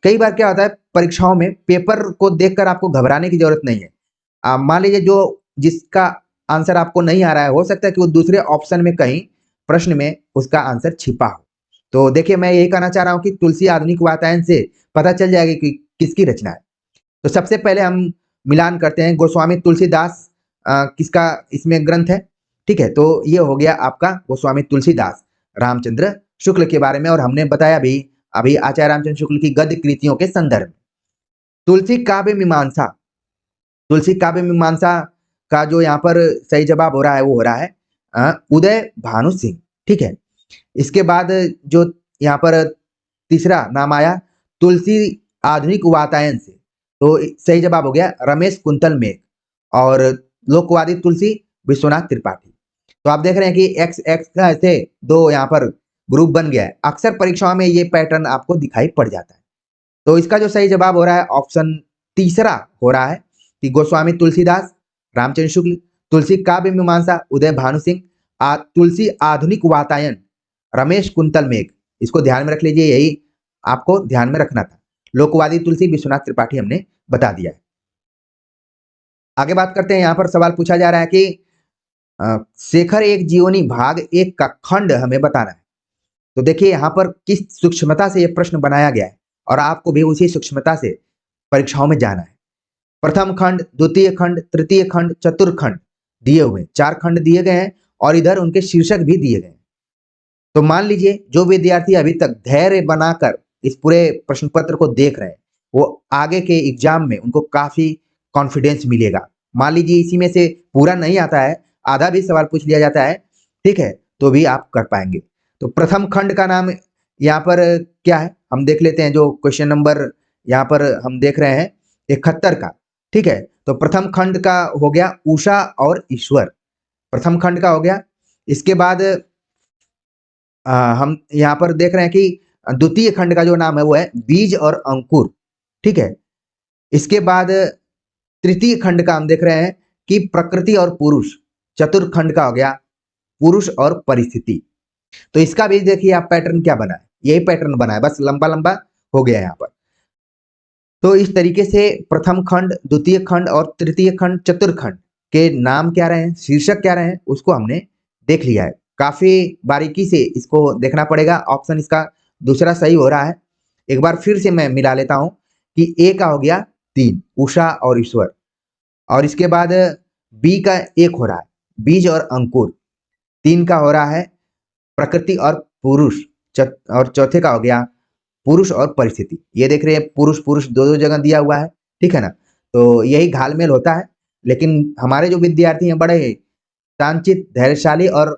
कई बार क्या होता है परीक्षाओं में पेपर को देखकर आपको घबराने की जरूरत नहीं है। मान लीजिए जो जिसका आंसर आपको नहीं आ रहा है, हो सकता है कि वो दूसरे ऑप्शन में कहीं प्रश्न में उसका आंसर छिपा हो। तो देखिए मैं यही कहना चाह रहा हूँ कि तुलसी आधुनिक वातायन से पता चल जाएगा कि किसकी रचना है। तो सबसे पहले हम मिलान करते हैं, गोस्वामी तुलसीदास किसका इसमें ग्रंथ है, ठीक है। तो ये हो गया आपका गोस्वामी तुलसीदास रामचंद्र शुक्ल के बारे में। और हमने बताया भी अभी आचार्य रामचंद्र शुक्ल की गद्य कृतियों के संदर्भ में। तुलसी काव्य मीमांसा, तुलसी काव्य मीमांसा का जो यहाँ पर सही जवाब हो रहा है वो हो रहा है उदय भानु सिंह, ठीक है। इसके बाद जो यहाँ पर तीसरा नाम आया तुलसी आधुनिक वातायन से, तो सही जवाब हो गया रमेश कुंतल मेघ। और लोकवादी तुलसी विश्वनाथ त्रिपाठी। तो आप देख रहे हैं कि एक्स एक्स का ऐसे दो यहाँ पर ग्रुप बन गया है। अक्सर परीक्षाओं में ये पैटर्न आपको दिखाई पड़ जाता है। तो इसका जो सही जवाब हो रहा है ऑप्शन तीसरा हो रहा है कि गोस्वामी तुलसीदास रामचंद्र शुक्ल, तुलसी काव्य मीमांसा उदय भानु सिंह, तुलसी आधुनिक वातायन रमेश कुंतल मेघ। इसको ध्यान में रख लीजिए, यही आपको ध्यान में रखना था। लोकवादी तुलसी विश्वनाथ त्रिपाठी हमने बता दिया है। आगे बात करते हैं, यहाँ पर सवाल पूछा जा रहा है कि शेखर एक जीवनी भाग 1 का खंड हमें बताना है। तो देखिए यहाँ पर किस सूक्ष्मता से यह प्रश्न बनाया गया है और आपको भी उसी सूक्ष्मता से परीक्षाओं में जाना है। प्रथम खंड, द्वितीय खंड, तृतीय खंड, चतुर्थ दिए हुए 4 खंड दिए गए हैं और इधर उनके शीर्षक भी दिए गए हैं। तो मान लीजिए जो विद्यार्थी अभी तक धैर्य बनाकर इस पूरे प्रश्न पत्र को देख रहे हैं वो आगे के एग्जाम में उनको काफी कॉन्फिडेंस मिलेगा। मान लीजिए इसी में से पूरा नहीं आता है, आधा भी सवाल पूछ लिया जाता है, ठीक है, तो भी आप कर पाएंगे। तो प्रथम खंड का नाम यहाँ पर क्या है हम देख लेते हैं। जो क्वेश्चन नंबर यहाँ पर हम देख रहे हैं 71 का, ठीक है। तो प्रथम खंड का हो गया उषा और ईश्वर, प्रथम खंड का हो गया। इसके बाद हम यहाँ पर देख रहे हैं कि द्वितीय खंड का जो नाम है वो है बीज और अंकुर, ठीक है। इसके बाद तृतीय खंड का हम देख रहे हैं कि प्रकृति और पुरुष। चतुर्थ खंड का हो गया पुरुष और परिस्थिति। तो इसका भी देखिए आप पैटर्न क्या बना है, यही पैटर्न बना है, बस लंबा लंबा हो गया यहाँ पर। तो इस तरीके से प्रथम खंड, द्वितीय खंड और तृतीय खंड, चतुर्थ खंड के नाम क्या रहे हैं, शीर्षक क्या रहे हैं, उसको हमने देख लिया है। काफी बारीकी से इसको देखना पड़ेगा। ऑप्शन इसका दूसरा सही हो रहा है। एक बार फिर से मैं मिला लेता हूं कि ए का हो गया 3, उषा और ईश्वर, और इसके बाद बी का 1 हो रहा है, बीज और अंकुर। 3 का हो रहा है प्रकृति और पुरुष, और चौथे का हो गया पुरुष और परिस्थिति। ये देख रहे हैं पुरुष पुरुष दो दो जगह दिया हुआ है, ठीक है ना। तो यही घालमेल होता है। लेकिन हमारे जो विद्यार्थी हैं बड़े शांतचित्त, धैर्यशाली और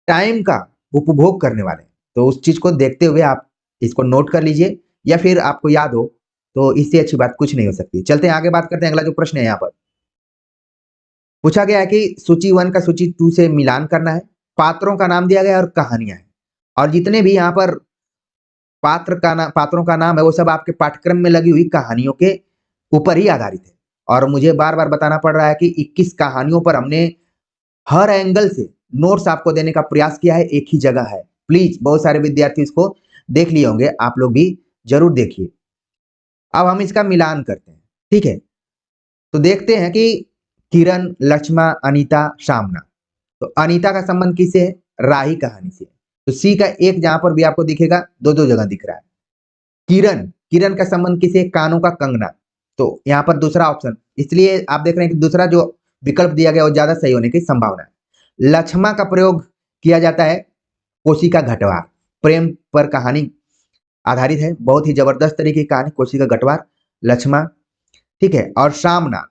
टाइम का उपभोग करने वाले हैं। तो उस चीज को देखते हुए आप इसको नोट कर लीजिए, या फिर आपको याद हो, तो इससे अच्छी बात कुछ नहीं हो सकती। चलते हैं आगे, बात करते हैं। अगला जो प्रश्न है यहाँ पर पूछा गया है कि सूची 1 का सूची 2 से मिलान करना है। पात्रों का नाम दिया गया है और कहानियां हैं, और जितने भी यहाँ पर पात्रों का नाम है वो सब आपके पाठ्यक्रम में लगी हुई कहानियों के ऊपर ही आधारित है। और मुझे बार बार बताना पड़ रहा है कि 21 कहानियों पर हमने हर एंगल से नोट्स आपको देने का प्रयास किया है, एक ही जगह है। प्लीज, बहुत सारे विद्यार्थी इसको देख लिए होंगे, आप लोग भी जरूर देखिए। अब हम इसका मिलान करते हैं, ठीक है। तो देखते हैं कि किरण, लक्ष्मा, अनीता, सामना। तो अनीता का संबंध किससे है? राही कहानी से। तो सी का 1 जहां पर भी आपको दिखेगा, दो दो जगह दिख रहा है। किरण, किरण का संबंध किसे? कानों का कंगना। तो यहाँ पर दूसरा ऑप्शन, इसलिए आप देख रहे हैं कि दूसरा जो विकल्प दिया गया वो ज्यादा सही होने की संभावना है। लक्ष्मा का प्रयोग किया जाता है कोशी का घटवार, प्रेम पर कहानी आधारित है, बहुत ही जबरदस्त तरीके की कहानी कोशी का घटवार, लक्ष्मा, ठीक है। और सामना,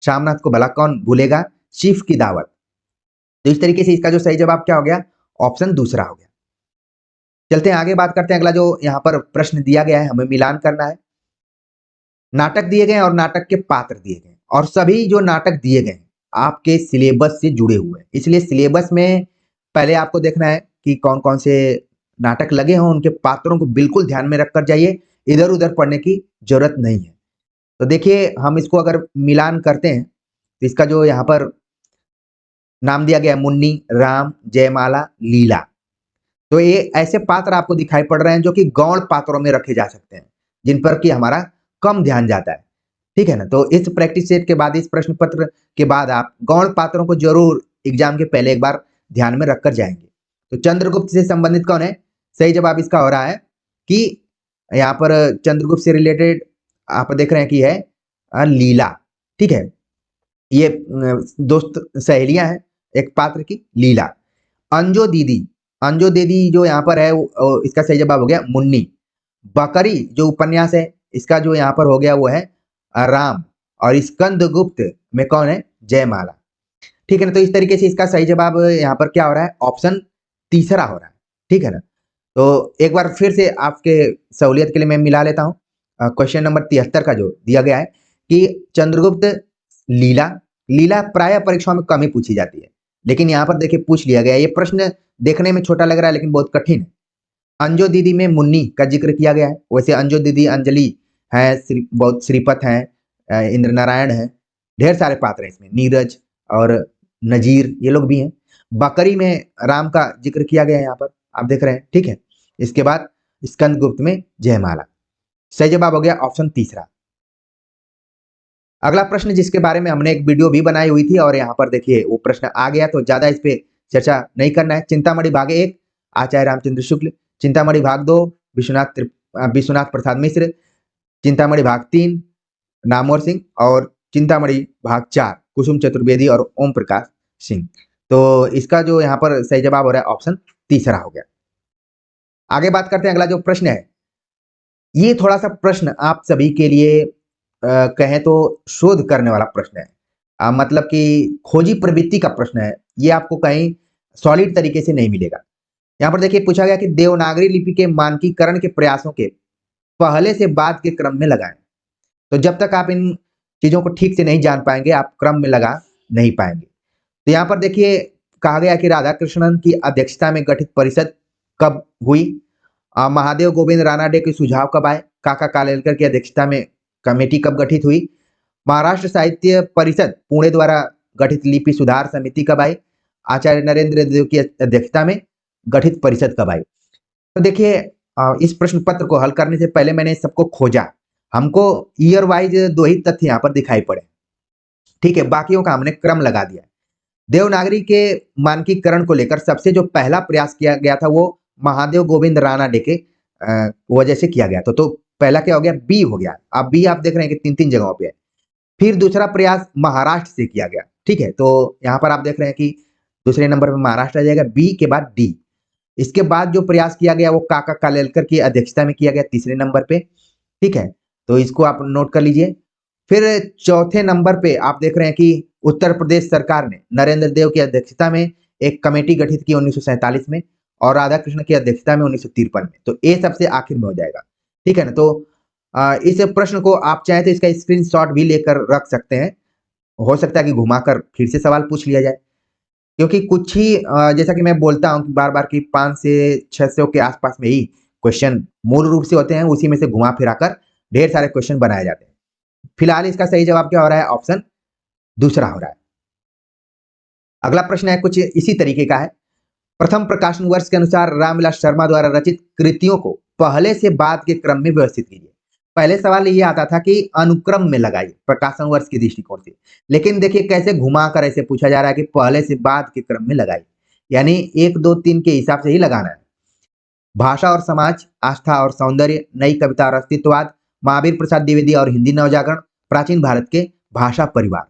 सामनाथ को भला कौन भूलेगा, शिव की दावत। तो इस तरीके से इसका जो सही जवाब क्या हो गया? ऑप्शन दूसरा हो गया। चलते हैं आगे, बात करते हैं। अगला जो यहाँ पर प्रश्न दिया गया है, हमें मिलान करना है। नाटक दिए गए और नाटक के पात्र दिए गए, और सभी जो नाटक दिए गए आपके सिलेबस से जुड़े हुए हैं। इसलिए सिलेबस में पहले आपको देखना है कि कौन कौन से नाटक लगे हों, उनके पात्रों को बिल्कुल ध्यान में रखकर जाइए, इधर उधर पढ़ने की जरूरत नहीं है। तो देखिए, हम इसको अगर मिलान करते हैं तो इसका जो यहाँ पर नाम दिया गया मुन्नी, राम, जयमाला, लीला, तो ये ऐसे पात्र आपको दिखाई पड़ रहे हैं जो कि गौण पात्रों में रखे जा सकते हैं, जिन पर कि हमारा कम ध्यान जाता है, ठीक है ना। तो इस प्रैक्टिस सेट के बाद, इस प्रश्न पत्र के बाद आप गौण पात्रों को जरूर एग्जाम के पहले एक बार ध्यान में रखकर जाएंगे। तो चंद्रगुप्त से संबंधित कौन है? सही जवाब इसका हो रहा है कि यहाँ पर चंद्रगुप्त से रिलेटेड आप देख रहे हैं कि है लीला, ठीक है। ये दोस्त सहेलियां हैं एक पात्र की, लीला। अंजो दीदी, अंजो दीदी जो यहाँ पर है इसका सही जवाब हो गया मुन्नी। बकरी जो उपन्यास है, इसका जो यहाँ पर हो गया वो है राम। और स्कंदगुप्त में कौन है? जयमाला, ठीक है ना। तो इस तरीके से इसका सही जवाब यहाँ पर क्या हो रहा है? ऑप्शन तीसरा हो रहा है, ठीक है ना। तो एक बार फिर से आपके सहूलियत के लिए मैं मिला लेता हूँ। क्वेश्चन नंबर 73 का जो दिया गया है कि चंद्रगुप्त लीला, लीला प्राय परीक्षाओं में कम ही पूछी जाती है, लेकिन यहाँ पर देखिए पूछ लिया गया। ये प्रश्न देखने में छोटा लग रहा है लेकिन बहुत कठिन है। अंजो दीदी में मुन्नी का जिक्र किया गया है। वैसे अंजो दीदी अंजलि है, बहुत श्रीपत है, इंद्र नारायण है, ढेर सारे पात्र हैं इसमें, नीरज और नजीर, ये लोग भी हैं। बकरी में राम का जिक्र किया गया है, यहाँ पर आप देख रहे हैं, ठीक है। इसके बाद स्कंदगुप्त में जयमाला। सही जवाब हो गया ऑप्शन तीसरा। अगला प्रश्न जिसके बारे में हमने एक वीडियो भी बनाई हुई थी, और यहाँ पर देखिए वो प्रश्न आ गया, तो ज्यादा इस पे चर्चा नहीं करना है। चिंतामणि भाग 1 आचार्य रामचंद्र शुक्ल, चिंतामणि भाग 2 विश्वनाथ प्रसाद मिश्र, चिंतामणि भाग 3 नामवर सिंह, और चिंतामणि भाग 4 कुसुम चतुर्वेदी और ओम प्रकाश सिंह। तो इसका जो यहाँ पर सही जवाब हो रहा है ऑप्शन तीसरा हो गया। आगे बात करते हैं। अगला जो प्रश्न है, ये थोड़ा सा प्रश्न आप सभी के लिए कहें तो शोध करने वाला प्रश्न है, मतलब कि खोजी प्रवृत्ति का प्रश्न है। ये आपको कहीं सॉलिड तरीके से नहीं मिलेगा। यहाँ पर देखिए पूछा गया कि देवनागरी लिपि के मानकीकरण के प्रयासों के पहले से बाद के क्रम में लगाएं। तो जब तक आप इन चीजों को ठीक से नहीं जान पाएंगे, आप क्रम में लगा नहीं पाएंगे। तो यहाँ पर देखिए कहा गया कि राधा कृष्णन की अध्यक्षता में गठित परिषद कब हुई, महादेव गोविंद रानाडे के सुझाव कब आए, काका कालेलकर की अध्यक्षता में कमेटी कब गठित हुई, महाराष्ट्र साहित्य परिषद पुणे द्वारा गठित लिपि सुधार समिति कब आई, आचार्य नरेंद्र देव की अध्यक्षता में गठित परिषद कब आई। तो देखिए इस प्रश्न पत्र को हल करने से पहले मैंने सबको खोजा। हमको ईयर वाइज 2 ही तथ्य यहाँ पर दिखाई पड़े। ठीक है, बाकियों का हमने क्रम लगा दिया। देवनागरी के मानकीकरण को लेकर सबसे जो पहला प्रयास किया गया था वो महादेव गोविंद रानडे के वजह से किया गया था। तो पहला क्या हो गया, बी हो गया। अब बी आप देख रहे हैं कि 3-3 जगहों पे है। फिर दूसरा प्रयास महाराष्ट्र से किया गया, ठीक है। तो यहाँ पर आप देख रहे हैं कि दूसरे नंबर पे महाराष्ट्र आ जाएगा, बी के बाद डी। इसके बाद जो प्रयास किया गया वो काका कालेलकर की अध्यक्षता में किया गया तीसरे नंबर पे, ठीक है। तो इसको आप नोट कर लीजिए। फिर चौथे नंबर पे आप देख रहे हैं कि उत्तर प्रदेश सरकार ने नरेंद्र देव की अध्यक्षता में एक कमेटी गठित की 1947 में, और राधा कृष्ण की अध्यक्षता में 1953 में। तो ये सबसे आखिर में हो जाएगा, ठीक है ना। तो इस प्रश्न को आप चाहें तो इसका स्क्रीनशॉट भी लेकर रख सकते हैं। हो सकता है कि घुमाकर फिर से सवाल पूछ लिया जाए, क्योंकि कुछ ही जैसा कि मैं बोलता हूँ कि बार-बार कि 5 से 600 के आसपास में ही क्वेश्चन मूल रूप से होते हैं, उसी में से घुमा फिरा कर ढेर सारे क्वेश्चन बनाए जाते हैं। फिलहाल इसका सही जवाब क्या हो रहा है, ऑप्शन दूसरा हो रहा है। अगला प्रश्न है कुछ इसी तरीके का है। प्रथम प्रकाशन वर्ष के अनुसार रामविलास शर्मा द्वारा रचित कृतियों को पहले से बाद के क्रम में व्यवस्थित कीजिए। पहले सवाल ये आता था कि अनुक्रम में लगाइए प्रकाशन वर्ष के दृष्टिकोण से, लेकिन देखिए कैसे घुमा कर ऐसे पूछा जा रहा है कि पहले से बाद के क्रम में लगाइए, यानी 1, 2, 3 के हिसाब से ही लगाना है। भाषा और समाज, आस्था और सौंदर्य, नई कविता और अस्तित्ववाद, महावीर प्रसाद द्विवेदी और हिंदी नवजागरण, प्राचीन भारत के भाषा परिवार।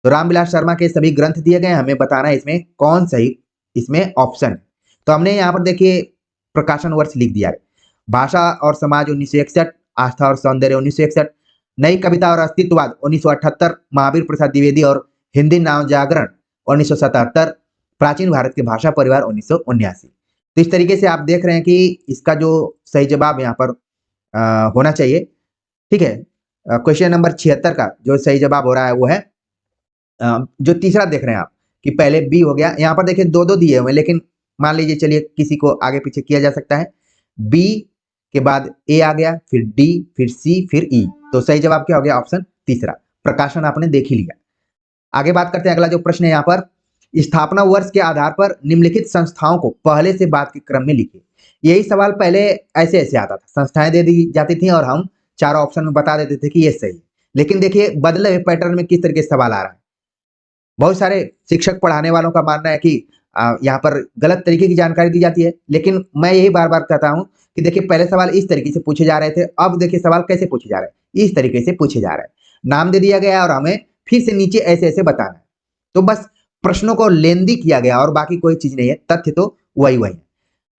तो रामविलास शर्मा के सभी ग्रंथ दिए गए हैं, हमें बताना है इसमें कौन सही इसमें ऑप्शन है। तो हमने यहाँ पर देखिए प्रकाशन वर्ष लिख दिया है। भाषा और समाज 1961, आस्था और सौंदर्य 1961, नई कविता और अस्तित्ववाद 1978, महावीर प्रसाद द्विवेदी और हिंदी नवजागरण 1977, प्राचीन भारत के भाषा परिवार 1979। तो इस तरीके से आप देख रहे हैं कि इसका जो सही जवाब यहाँ पर होना चाहिए, ठीक है। क्वेश्चन नंबर 76 का जो सही जवाब हो रहा है वो है जो तीसरा देख रहे हैं आप कि पहले बी हो गया। यहाँ पर देखिए 2-2 दिए हुए हैं, लेकिन मान लीजिए चलिए किसी को आगे पीछे किया जा सकता है। बी के बाद ए आ गया, फिर डी, फिर सी, फिर ई। तो सही जवाब क्या हो गया, ऑप्शन तीसरा। प्रकाशन आपने देख ही लिया। आगे बात करते हैं, अगला जो प्रश्न है यहाँ पर, स्थापना वर्ष के आधार पर निम्नलिखित संस्थाओं को पहले से बाद के क्रम में लिखिए। यही सवाल पहले ऐसे ऐसे आता था, संस्थाएं दे दी जाती थी और हम चारों ऑप्शन में बता देते थे कि ये सही है। लेकिन देखिए बदले हुए पैटर्न में किस तरीके से सवाल आ रहा है। बहुत सारे शिक्षक पढ़ाने वालों का मानना है कि यहाँ पर गलत तरीके की जानकारी दी जाती है, लेकिन मैं यही बार-बार कहता हूँ कि देखिए पहले सवाल इस तरीके से पूछे जा रहे थे, अब देखिए सवाल कैसे पूछे जा रहे हैं, इस तरीके से पूछे जा रहे हैं। नाम दे दिया गया और हमें फिर से नीचे ऐसे-ऐसे बताना है। तो बस प्रश्नों को लेंदी किया गया और बाकी कोई चीज़ नहीं है, तथ्य तो वही-वही है।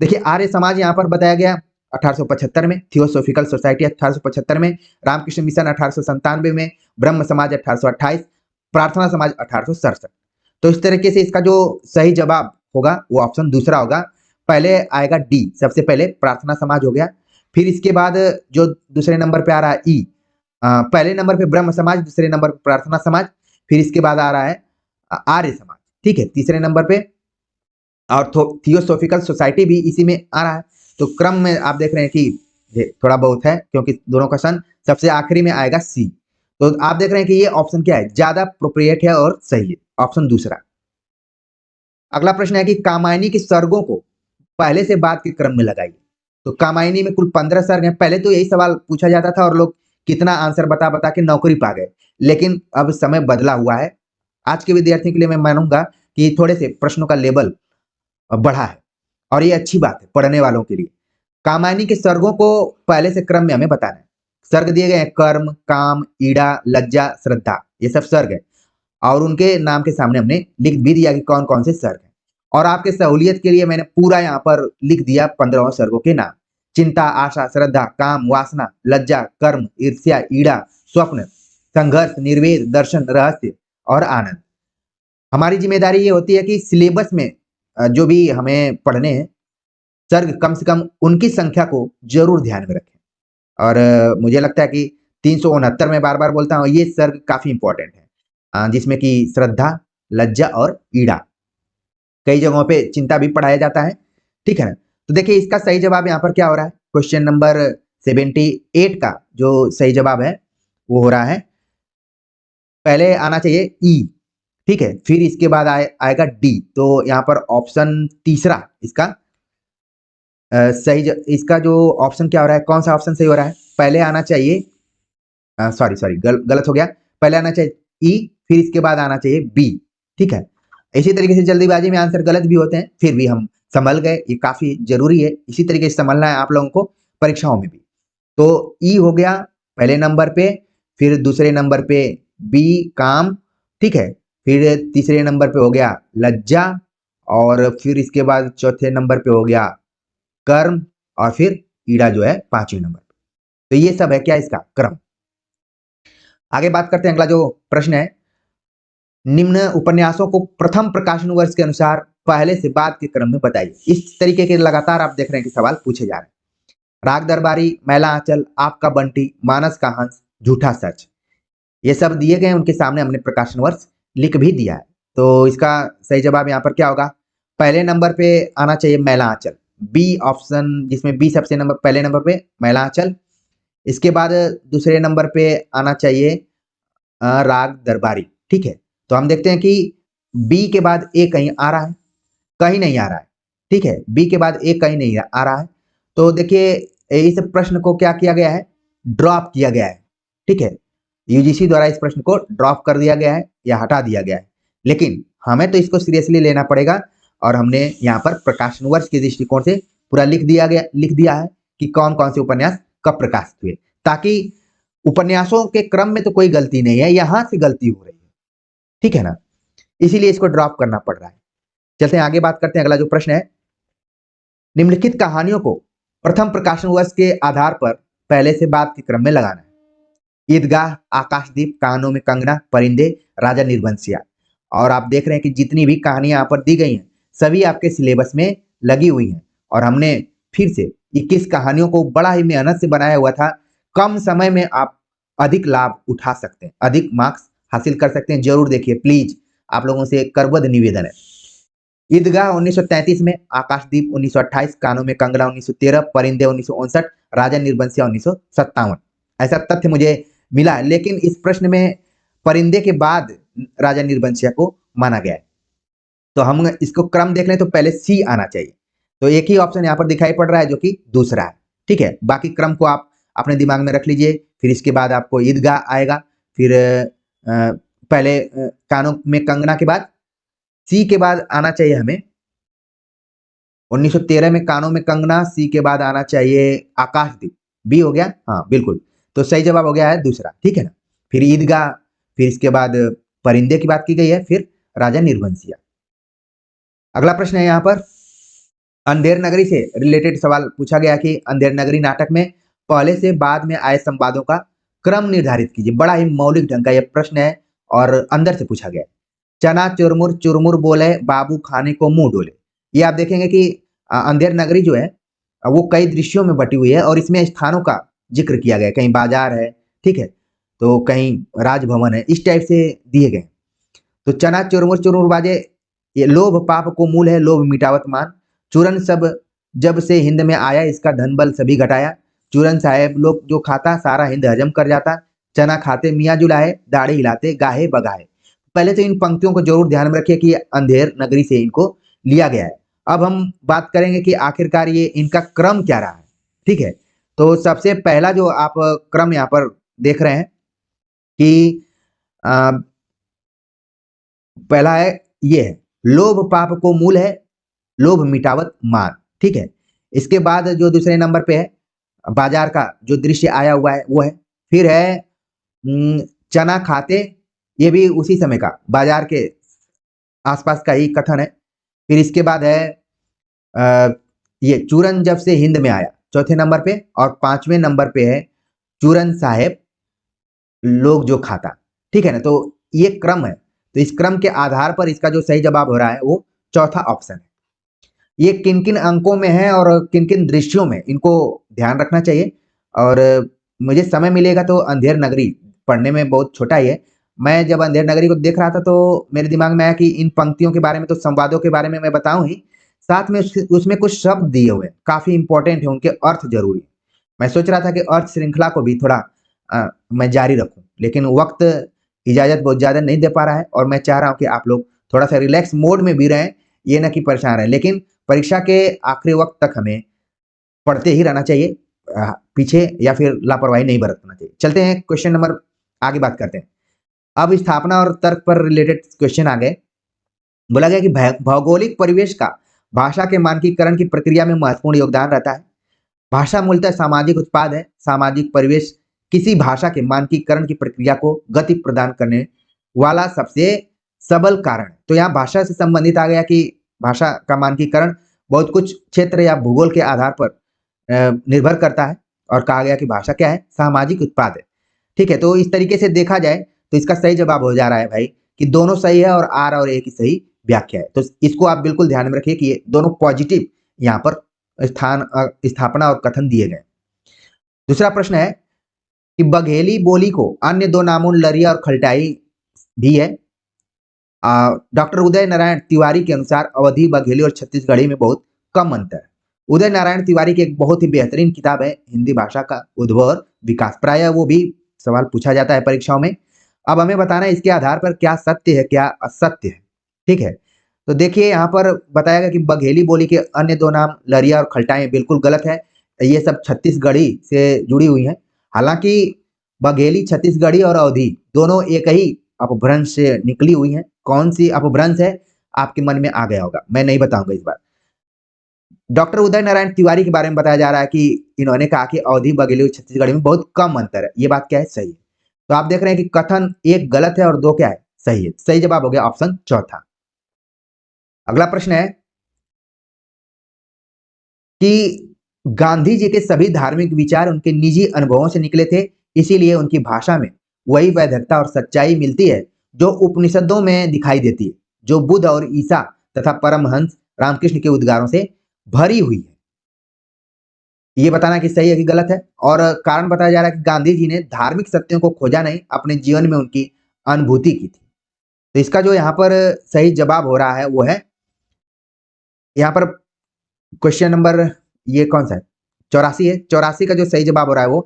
देखिए आर्य समाज यहाँ पर बताया गया 1875 में, थियोसॉफिकल सोसाइटी 1875 में, रामकृष्ण मिशन 1897 में, ब्रह्म समाज 1828, प्रार्थना समाज 1867। तो इस तरीके से इसका जो सही जवाब होगा वो ऑप्शन दूसरा होगा। पहले आएगा डी, सबसे पहले प्रार्थना समाज हो गया। फिर इसके बाद जो दूसरे नंबर पे आ रहा है ई, पहले नंबर पे ब्रह्म समाज, दूसरे नंबर पे प्रार्थना समाज, फिर इसके बाद आ रहा है आर्य समाज, ठीक है, तीसरे नंबर पे, और थियोसॉफिकल सोसाइटी भी इसी में आ रहा है। तो क्रम में आप देख रहे हैं कि ये थोड़ा बहुत है, क्योंकि दोनों का सन सबसे आखिरी में आएगा सी। तो आप देख रहे हैं कि ये ऑप्शन क्या है, ज्यादा अप्रोप्रिएट है और सही है, ऑप्शन दूसरा। अगला प्रश्न है कि कामायनी के सर्गों को पहले से बाद के क्रम में लगाइए। तो कामायनी में कुल 15 सर्ग हैं। पहले तो यही सवाल पूछा जाता था और लोग कितना आंसर बता बता के नौकरी पा गए, लेकिन अब समय बदला हुआ है। आज के विद्यार्थियों के लिए मैं मानूंगा कि थोड़े से प्रश्नों का लेवल बढ़ा है, और ये अच्छी बात है पढ़ने वालों के लिए। कामायनी के सर्गों को पहले से क्रम में हमें बताना है। सर्ग दिए गए हैं कर्म, काम, ईड़ा, लज्जा, श्रद्धा, ये सब सर्ग है, और उनके नाम के सामने हमने लिख भी दिया कि कौन कौन से सर्ग हैं। और आपके सहूलियत के लिए मैंने पूरा यहाँ पर लिख दिया 15 सर्गों के नाम: चिंता, आशा, श्रद्धा, काम, वासना, लज्जा, कर्म, ईर्ष्या, ईड़ा, स्वप्न, संघर्ष, निर्वेद, दर्शन, रहस्य और आनंद। हमारी जिम्मेदारी ये होती है कि सिलेबस में जो भी हमें पढ़ने हैं सर्ग, कम से कम उनकी संख्या को जरूर ध्यान में रखें। और मुझे लगता है कि 369 में बार-बार बोलता हूँ, ये सर्ग काफ़ी इम्पोर्टेंट है, जिसमें कि श्रद्धा, लज्जा और ईड़ा। कई जगहों पे चिंता भी पढ़ाया जाता है, ठीक है ना? तो देखिए इसका सही जवाब यहाँ पर क्या हो रहा है, क्वेश्चन नंबर 78 का जो सही जवाब है वो हो रहा है, पहले आना चाहिए ई, ठीक है, फिर इसके बाद आएगा डी। तो यहाँ पर ऑप्शन तीसरा इसका इसका जो ऑप्शन क्या हो रहा है, कौन सा ऑप्शन सही हो रहा है, पहले आना चाहिए, सॉरी गलत हो गया, पहले आना चाहिए ई, फिर इसके बाद आना चाहिए बी। ठीक है, इसी तरीके से जल्दीबाजी में आंसर गलत भी होते हैं, फिर भी हम संभल गए, ये काफी जरूरी है, इसी तरीके से संभलना है आप लोगों को परीक्षाओं में भी। तो ई हो गया पहले नंबर पे, फिर दूसरे नंबर पे बी काम, ठीक है, फिर तीसरे नंबर पे हो गया लज्जा, और फिर इसके बाद चौथे नंबर पे हो गया कर्म, और फिर ईड़ा जो है 5वें नंबर पे। तो ये सब है क्या इसका क्रम। आगे बात करते हैं, अगला जो प्रश्न है, निम्न उपन्यासों को प्रथम प्रकाशन वर्ष के अनुसार पहले से बाद के क्रम में बताइए। इस तरीके के लगातार आप देख रहे हैं कि सवाल पूछे जा रहे हैं। राग दरबारी, मैला आंचल, आपका बंटी, मानस का हंस, झूठा सच, ये सब दिए गए, उनके सामने हमने प्रकाशन वर्ष लिख भी दिया है। तो इसका सही जवाब यहाँ पर क्या होगा, पहले नंबर पे आना चाहिए मैला आंचल, बी ऑप्शन, जिसमें बी सबसे नंबर पहले नंबर पे मैला आंचल। इसके बाद दूसरे नंबर पे आना चाहिए राग दरबारी। ठीक है, तो हम देखते हैं कि बी के बाद ए कहीं आ रहा है, कहीं नहीं आ रहा है। ठीक है, बी के बाद ए कहीं नहीं आ रहा है, तो देखिए इस प्रश्न को क्या किया गया है, ड्रॉप किया गया है। ठीक है, यूजीसी द्वारा इस प्रश्न को ड्रॉप कर दिया गया है या हटा दिया गया है, लेकिन हमें तो इसको सीरियसली लेना पड़ेगा, और हमने यहाँ पर प्रकाशन वर्ष के दृष्टिकोण से पूरा लिख दिया है कि कौन कौन से उपन्यास कब प्रकाशित हुए, ताकि उपन्यासों के क्रम में तो कोई गलती नहीं है, यहां से गलती हो रही है। ठीक है ना, इसीलिए इसको ड्रॉप करना पड़ रहा है। चलते हैं आगे, बात करते हैं, अगला जो प्रश्न है, निम्नलिखित कहानियों को प्रथम प्रकाशन वर्ष के आधार पर पहले से बाद के क्रम में लगाना है। ईदगाह, आकाशदीप, कानों में कंगना, परिंदे, राजा निर्बंसिया। और आप देख रहे हैं कि जितनी भी कहानियां यहाँ पर दी गई हैं सभी आपके सिलेबस में लगी हुई हैं, और हमने फिर से 21 कहानियों को बड़ा ही मेहनत से बनाया हुआ था। कम समय में आप अधिक लाभ उठा सकते हैं, अधिक मार्क्स हासिल कर सकते हैं। जरूर देखिए, प्लीज आप लोगों से करबद्ध निवेदन है। ईदगाह 1933 में, आकाशदीप 1928, कानों में कंगना 1913, परिंदे 1959, राजा निर्बंसिया 1957। ऐसा तथ्य मुझे मिला है, लेकिन इस प्रश्न में परिंदे के बाद राजा निर्बंसिया को माना गया है। तो हम इसको क्रम देख लें तो पहले सी आना चाहिए, तो एक ही ऑप्शन यहाँ पर दिखाई पड़ रहा है जो कि दूसरा है। ठीक है, बाकी क्रम को आप अपने दिमाग में रख लीजिए। फिर इसके बाद आपको ईदगाह आएगा, फिर पहले कानों में कंगना के बाद सी के बाद आना चाहिए हमें 1913 में कानों में कंगना, सी के बाद आना चाहिए आकाशदीप, बी हो गया, हाँ बिल्कुल, तो सही जवाब हो गया है दूसरा। ठीक है ना, फिर ईदगाह, फिर इसके बाद परिंदे की बात की गई है, फिर राजा निर्बंसिया। अगला प्रश्न है यहाँ पर, अंधेर नगरी से रिलेटेड सवाल पूछा गया कि अंधेर नगरी नाटक में पहले से बाद में आए संवादों का क्रम निर्धारित कीजिए। बड़ा ही मौलिक ढंग का यह प्रश्न है और अंदर से पूछा गया है। चना चुरमुर चुरमुर बोले, बाबू खाने को मुंह डोले। ये आप देखेंगे कि अंधेर नगरी जो है वो कई दृश्यों में बटी हुई है, और इसमें स्थानों का जिक्र किया गया है, कहीं बाजार है, ठीक है, तो कहीं राजभवन है, इस टाइप से दिए गए। तो चना चुरमुर चुरमुर बाजे, ये लोभ पाप को मूल है, लोभ मिटावत मान। चूरन सब जब से हिंद में आया, इसका धन बल सभी घटाया। चूरन साहेब लोग जो खाता, सारा हिंद हजम कर जाता। चना खाते मियाँ जुलाहे, दाढ़ी हिलाते गाहे बगाहे। पहले तो इन पंक्तियों को जरूर ध्यान में रखिए कि अंधेर नगरी से इनको लिया गया है। अब हम बात करेंगे कि आखिरकार ये इनका क्रम क्या रहा है। ठीक है, तो सबसे पहला जो आप क्रम यहाँ पर देख रहे हैं कि पहला है, ये है लोभ पाप को मूल है, लोभ मिटावत मान। ठीक है, इसके बाद जो दूसरे नंबर पे है, बाजार का जो दृश्य आया हुआ है वो है। फिर है चना खाते, ये भी उसी समय का बाजार के आसपास का ही कथन है। फिर इसके बाद है ये चूरन जब से हिंद में आया, चौथे नंबर पे, और 5वें नंबर पे है चूरन साहेब लोग जो खाता। ठीक है ना, तो ये क्रम है, तो इस क्रम के आधार पर इसका जो सही जवाब हो रहा है वो चौथा ऑप्शन है। ये किन किन अंकों में है और किन किन दृश्यों में, इनको ध्यान रखना चाहिए। और मुझे समय मिलेगा तो अंधेर नगरी पढ़ने में बहुत छोटा ही है, मैं जब अंधेर नगरी को देख रहा था तो मेरे दिमाग में आया कि इन पंक्तियों के बारे में तो संवादों के बारे में मैं बताऊं ही, साथ में उसमें कुछ शब्द दिए हुए काफी इंपॉर्टेंट है, उनके अर्थ जरूरी है। मैं सोच रहा था कि अर्थ श्रृंखला को भी थोड़ा मैं जारी रखूं, लेकिन वक्त इजाजत बहुत ज्यादा नहीं दे पा रहा है, और मैं चाह रहा हूं कि आप लोग थोड़ा सा रिलैक्स मोड में भी रहें, ये ना कि परेशान रहें। लेकिन परीक्षा के आखिरी वक्त तक हमें पढ़ते ही रहना चाहिए, पीछे या फिर लापरवाही नहीं बरतना चाहिए। चलते हैं क्वेश्चन नंबर, आगे बात करते हैं। अब स्थापना और तर्क पर रिलेटेड क्वेश्चन आ गए। बोला गया कि भौगोलिक परिवेश का भाषा के मानकीकरण की प्रक्रिया में महत्वपूर्ण योगदान रहता है। भाषा मूलतः सामाजिक उत्पाद है। सामाजिक परिवेश किसी भाषा के मानकीकरण की प्रक्रिया को गति प्रदान करने वाला सबसे सबल कारण। तो यहाँ भाषा से संबंधित आ गया कि भाषा का मानकीकरण बहुत कुछ क्षेत्र या भूगोल के आधार पर निर्भर करता है, और कहा गया कि भाषा क्या है, सामाजिक उत्पाद है। ठीक है, तो इस तरीके से देखा जाए तो इसका सही जवाब हो जा रहा है भाई कि दोनों सही है और आर और ए की सही व्याख्या है। तो इसको आप बिल्कुल ध्यान में रखिए कि ये दोनों पॉजिटिव यहाँ पर स्थापना और कथन दिए गए। दूसरा प्रश्न है कि बघेली बोली को अन्य दो नामों लरिया और खलटाई भी है। डॉक्टर उदय नारायण तिवारी के अनुसार अवधी, बघेली और छत्तीसगढ़ी में बहुत कम अंतर है। उदय नारायण तिवारी की एक बहुत ही बेहतरीन किताब है हिंदी भाषा का उद्भव और विकास, प्रायः वो भी सवाल पूछा जाता है परीक्षाओं में। अब हमें बताना है इसके आधार पर क्या सत्य है क्या असत्य है। ठीक है, तो देखिए यहाँ पर बताया गया कि बघेली बोली के अन्य दो नाम लरिया और खलटाई बिल्कुल गलत है। ये सब छत्तीसगढ़ी से जुड़ी हुई हैं। हालांकि बघेली छत्तीसगढ़ी और अवधी दोनों एक ही अपभ्रंश से निकली हुई हैं। कौन सी अपभ्रंश है आपके मन में आ गया होगा, मैं नहीं बताऊंगा इस बार। डॉक्टर उदय नारायण तिवारी के बारे में बताया जा रहा है कि इन्होंने कहा कि अवधी, बघेली और छत्तीसगढ़ी में बहुत कम अंतर है। ये बात क्या है, सही है। तो आप देख रहे हैं कि कथन एक गलत है और दो क्या है, सही है। सही जवाब हो गया ऑप्शन चौथा। अगला प्रश्न है कि गांधी जी के सभी धार्मिक विचार उनके निजी अनुभवों से निकले थे, इसीलिए उनकी भाषा में वही वैधता और सच्चाई मिलती है जो उपनिषदों में दिखाई देती है, जो बुद्ध और ईसा तथा परमहंस रामकृष्ण के उद्गारों से भरी हुई है। ये बताना कि सही है कि गलत है। और कारण बताया जा रहा है कि गांधी जी ने धार्मिक सत्यों को खोजा नहीं, अपने जीवन में उनकी अनुभूति की थी। तो इसका जो यहाँ पर सही जवाब हो रहा है वो है यहाँ पर क्वेश्चन नंबर, ये कौन सा है, 84 है। 84 का जो सही जवाब हो रहा है वो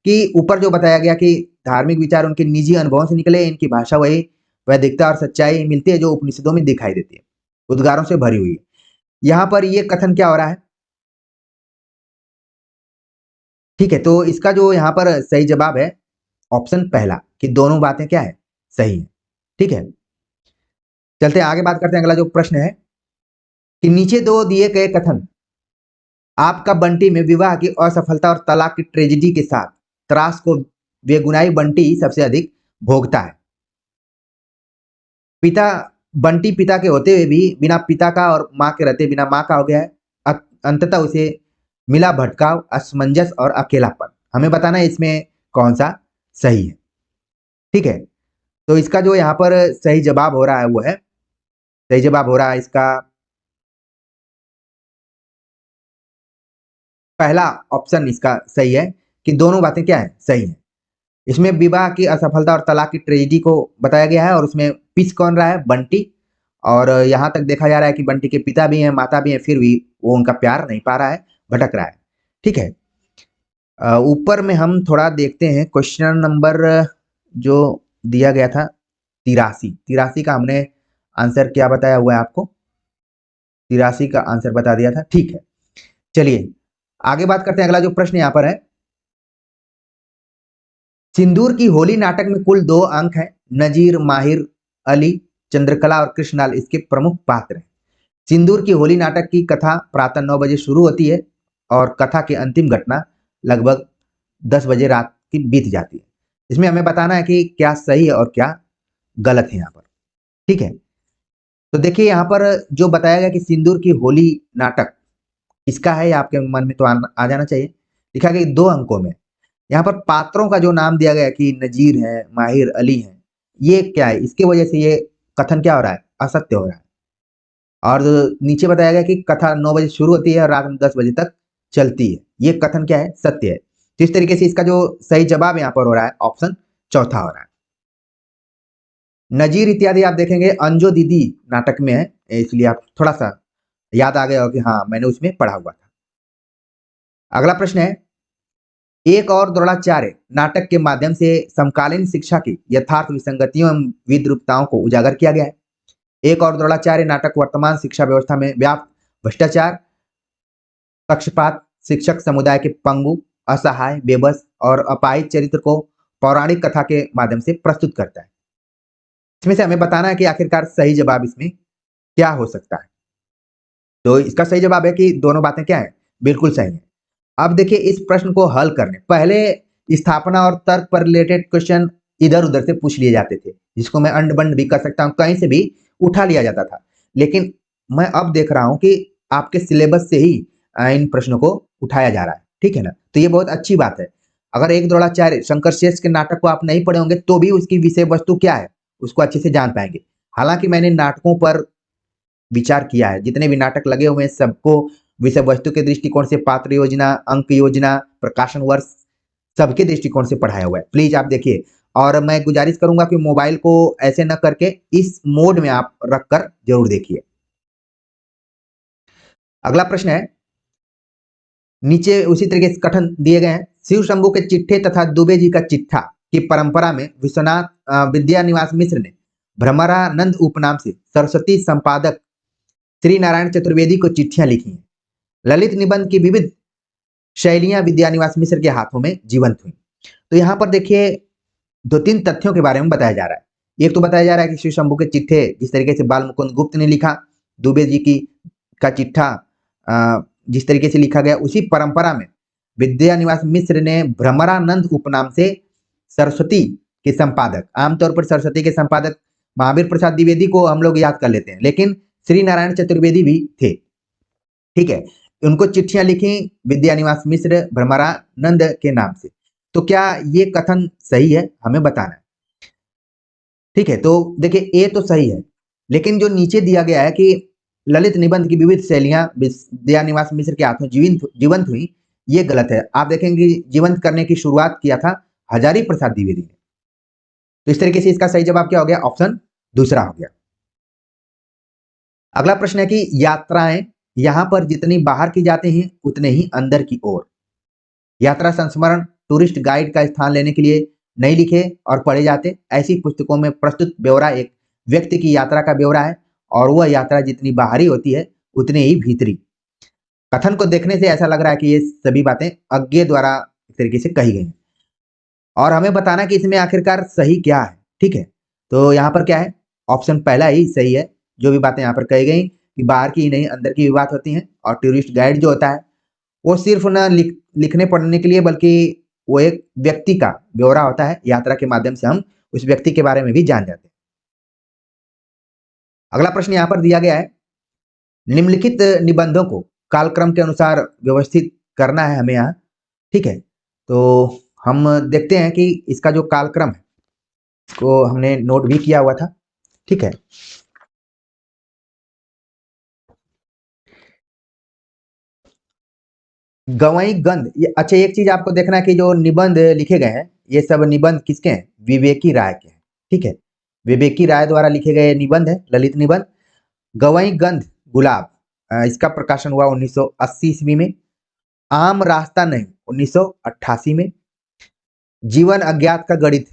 कि ऊपर जो बताया गया कि धार्मिक विचार उनके निजी अनुभवों से निकले, इनकी भाषा वही वैदिकता और सच्चाई मिलती है जो उपनिषदों में दिखाई देती है, उद्गारों से भरी हुई है। यहाँ पर ये कथन क्या हो रहा है, ठीक है, तो इसका जो यहाँ पर सही जवाब है ऑप्शन पहला कि दोनों बातें क्या है, सही है। ठीक है, चलते हैं आगे, बात करते हैं। अगला जो प्रश्न है कि नीचे दो दिए गए कथन आपका बंटी में विवाह की असफलता और तलाक की ट्रेजेडी के साथ त्रास को बेगुनाही बंटी सबसे अधिक भोगता है। पिता बंटी पिता के होते हुए भी बिना पिता का और मां के रहते बिना मां का हो गया है। अंततः उसे मिला भटकाव, असमंजस और अकेलापन। हमें बताना है इसमें कौन सा सही है। ठीक है, तो इसका जो यहाँ पर सही जवाब हो रहा है वो है, सही जवाब हो रहा है इसका पहला ऑप्शन इसका सही है कि दोनों बातें क्या है, सही है। इसमें विवाह की असफलता और तलाक की ट्रेजेडी को बताया गया है और उसमें पिच कौन रहा है, बंटी। और यहाँ तक देखा जा रहा है कि बंटी के पिता भी हैं, माता भी हैं, फिर भी वो उनका प्यार नहीं पा रहा है, भटक रहा है। ठीक है, ऊपर में हम थोड़ा देखते हैं क्वेश्चन नंबर जो दिया गया था 83, 83 का हमने आंसर क्या बताया हुआ है आपको, 83 का आंसर बता दिया था। ठीक है, चलिए आगे बात करते हैं। अगला जो प्रश्न यहाँ पर है, सिंदूर की होली नाटक में कुल 2 अंक हैं। नजीर, माहिर अली, चंद्रकला और कृष्णलाल इसके प्रमुख पात्र हैं। सिंदूर की होली नाटक की कथा प्रातः 9 बजे शुरू होती है और कथा की अंतिम घटना लगभग 10 बजे रात की बीत जाती है। इसमें हमें बताना है कि क्या सही है और क्या गलत है यहाँ पर। ठीक है, तो देखिए यहाँ पर जो बताया गया कि सिंदूर की होली नाटक किसका है, आपके मन में तो आ जाना चाहिए। लिखा गया 2 अंकों में। यहाँ पर पात्रों का जो नाम दिया गया कि नजीर है, माहिर अली है, ये क्या है, इसके वजह से ये कथन क्या हो रहा है, असत्य हो रहा है। और नीचे बताया गया कि कथा 9 बजे शुरू होती है और रात में 10 बजे तक चलती है, ये कथन क्या है, सत्य है। तो इस तरीके से इसका जो सही जवाब यहाँ पर हो रहा है ऑप्शन चौथा हो रहा है। नजीर इत्यादि आप देखेंगे अंजो दीदी नाटक में है, इसलिए आप थोड़ा सा याद आ गया हो कि हाँ मैंने उसमें पढ़ा हुआ था। अगला प्रश्न है, एक और द्रोणाचार्य नाटक के माध्यम से समकालीन शिक्षा की यथार्थ विसंगतियों एवं विद्रूपताओं को उजागर किया गया है। एक और द्रोणाचार्य नाटक वर्तमान शिक्षा व्यवस्था में व्याप्त भ्रष्टाचार, पक्षपात, शिक्षक समुदाय के पंगु, असहाय, बेबस और अपाहिज चरित्र को पौराणिक कथा के माध्यम से प्रस्तुत करता है। इसमें से हमें बताना है कि आखिरकार सही जवाब इसमें क्या हो सकता है। तो इसका सही जवाब है कि दोनों बातें क्या है, बिल्कुल सही है। अब देखिए इस प्रश्न को हल करने पहले स्थापना और तर्क पर रिलेटेड क्वेश्चन इधर उधर से पूछ लिए जाते थे, जिसको मैं अंड बंड भी कर सकता हूँ, कहीं से भी उठा लिया जाता था। लेकिन मैं अब देख रहा हूँ कि आपके सिलेबस से ही इन प्रश्नों को उठाया जा रहा है, ठीक है ना। तो ये बहुत अच्छी बात है। अगर एक दौड़ा चार शंकर शेष के नाटक को आप नहीं पढ़े होंगे तो भी उसकी विषय वस्तु क्या है उसको अच्छे से जान पाएंगे। हालांकि मैंने नाटकों पर विचार किया है, जितने भी नाटक लगे हुए हैं सबको विषय वस्तु के दृष्टिकोण से, पात्र योजना, अंक योजना, प्रकाशन वर्ष, सबके दृष्टिकोण से पढ़ाया हुआ है। प्लीज आप देखिए, और मैं गुजारिश करूंगा कि मोबाइल को ऐसे न करके इस मोड में आप रखकर जरूर देखिए। अगला प्रश्न है, नीचे उसी तरीके से कथन दिए गए हैं। शिव शंभू के चिट्ठे तथा दुबे जी का चिट्ठा की परंपरा में विश्वनाथ विद्या निवास मिश्र ने भ्रमरानंद उपनाम से सरस्वती संपादक श्री नारायण चतुर्वेदी को चिट्ठियां लिखी हैं। ललित निबंध की विविध शैलियां विद्यानिवास मिश्र के हाथों में जीवंत हुई। तो यहाँ पर देखिए दो तीन तथ्यों के बारे में बताया जा रहा है। एक तो बताया जा रहा है कि शिव शंभू के चिट्ठे जिस तरीके से बाल मुकुंद गुप्त ने लिखा, दुबे जी की का चिट्ठा जिस तरीके से लिखा गया, उसी परंपरा में विद्यानिवास मिश्र ने भ्रमरानंद उपनाम से सरस्वती के संपादक, आमतौर पर सरस्वती के संपादक महावीर प्रसाद द्विवेदी को हम लोग याद कर लेते हैं, लेकिन श्री नारायण चतुर्वेदी भी थे, ठीक है। उनको चिट्ठियां लिखी विद्यानिवास मिश्र भ्रमरानंद के नाम से। तो क्या ये कथन सही है, हमें बताना है, ठीक है। तो देखिए ये तो सही है, लेकिन जो नीचे दिया गया है कि ललित निबंध की विविध शैलियां विद्यानिवास मिश्र के हाथों जीवंत हुई, ये गलत है। आप देखेंगे जीवंत करने की शुरुआत किया था हजारी प्रसाद द्विवेदी ने। तो इस तरीके से इसका सही जवाब क्या हो गया, ऑप्शन दूसरा हो गया। अगला प्रश्न है कि यात्राएं यहां पर जितनी बाहर की जाती हैं उतने ही अंदर की ओर। यात्रा संस्मरण टूरिस्ट गाइड का स्थान लेने के लिए नहीं लिखे और पढ़े जाते। ऐसी पुस्तकों में प्रस्तुत ब्यौरा एक व्यक्ति की यात्रा का ब्यौरा है और वह यात्रा जितनी बाहरी होती है उतनी ही भीतरी। कथन को देखने से ऐसा लग रहा है कि ये सभी बातें अज्ञे द्वारा इस तरीके से कही गई हैं और हमें बताना कि इसमें आखिरकार सही क्या है, ठीक है। तो यहाँ पर क्या है, ऑप्शन पहला ही सही है। जो भी बातें यहाँ पर कही गई कि बाहर की ही नहीं अंदर की भी बात होती हैं, और टूरिस्ट गाइड जो होता है वो सिर्फ ना लिखने पढ़ने के लिए, बल्कि वो एक व्यक्ति का ब्यौरा होता है। यात्रा के माध्यम से हम उस व्यक्ति के बारे में भी जान जाते हैं। अगला प्रश्न यहाँ पर दिया गया है, निम्नलिखित निबंधों को कालक्रम के अनुसार व्यवस्थित करना है हमें यहाँ, ठीक है। तो हम देखते हैं कि इसका जो कालक्रम है को हमने नोट भी किया हुआ था, ठीक है। गवई गंध, ये अच्छा एक चीज आपको देखना है कि जो निबंध लिखे गए हैं ये सब निबंध किसके हैं, विवेकी राय के हैं, ठीक है। विवेकी राय द्वारा लिखे गए निबंध है, ललित निबंध। गवई गंध गुलाब, इसका प्रकाशन हुआ 1980 ईस्वी में। आम रास्ता नहीं 1988 में। जीवन अज्ञात का गणित,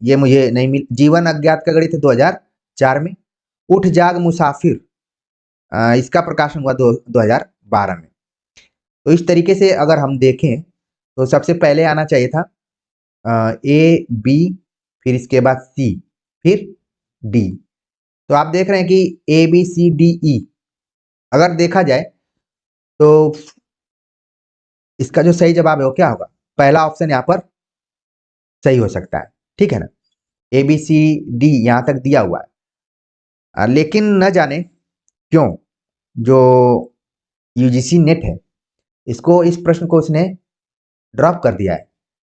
ये मुझे नहीं मिल, जीवन अज्ञात का गणित 2004 में। उठ जाग मुसाफिर, इसका प्रकाशन हुआ 2012 में। तो इस तरीके से अगर हम देखें तो सबसे पहले आना चाहिए था ए बी, फिर इसके बाद सी, फिर डी। तो आप देख रहे हैं कि A B C D E अगर देखा जाए तो इसका जो सही जवाब है वो क्या होगा, पहला ऑप्शन यहाँ पर सही हो सकता है, ठीक है ना। ए बी सी डी यहाँ तक दिया हुआ है, लेकिन न जाने क्यों जो यूजीसी नेट है इसको इस प्रश्न को उसने ड्रॉप कर दिया है,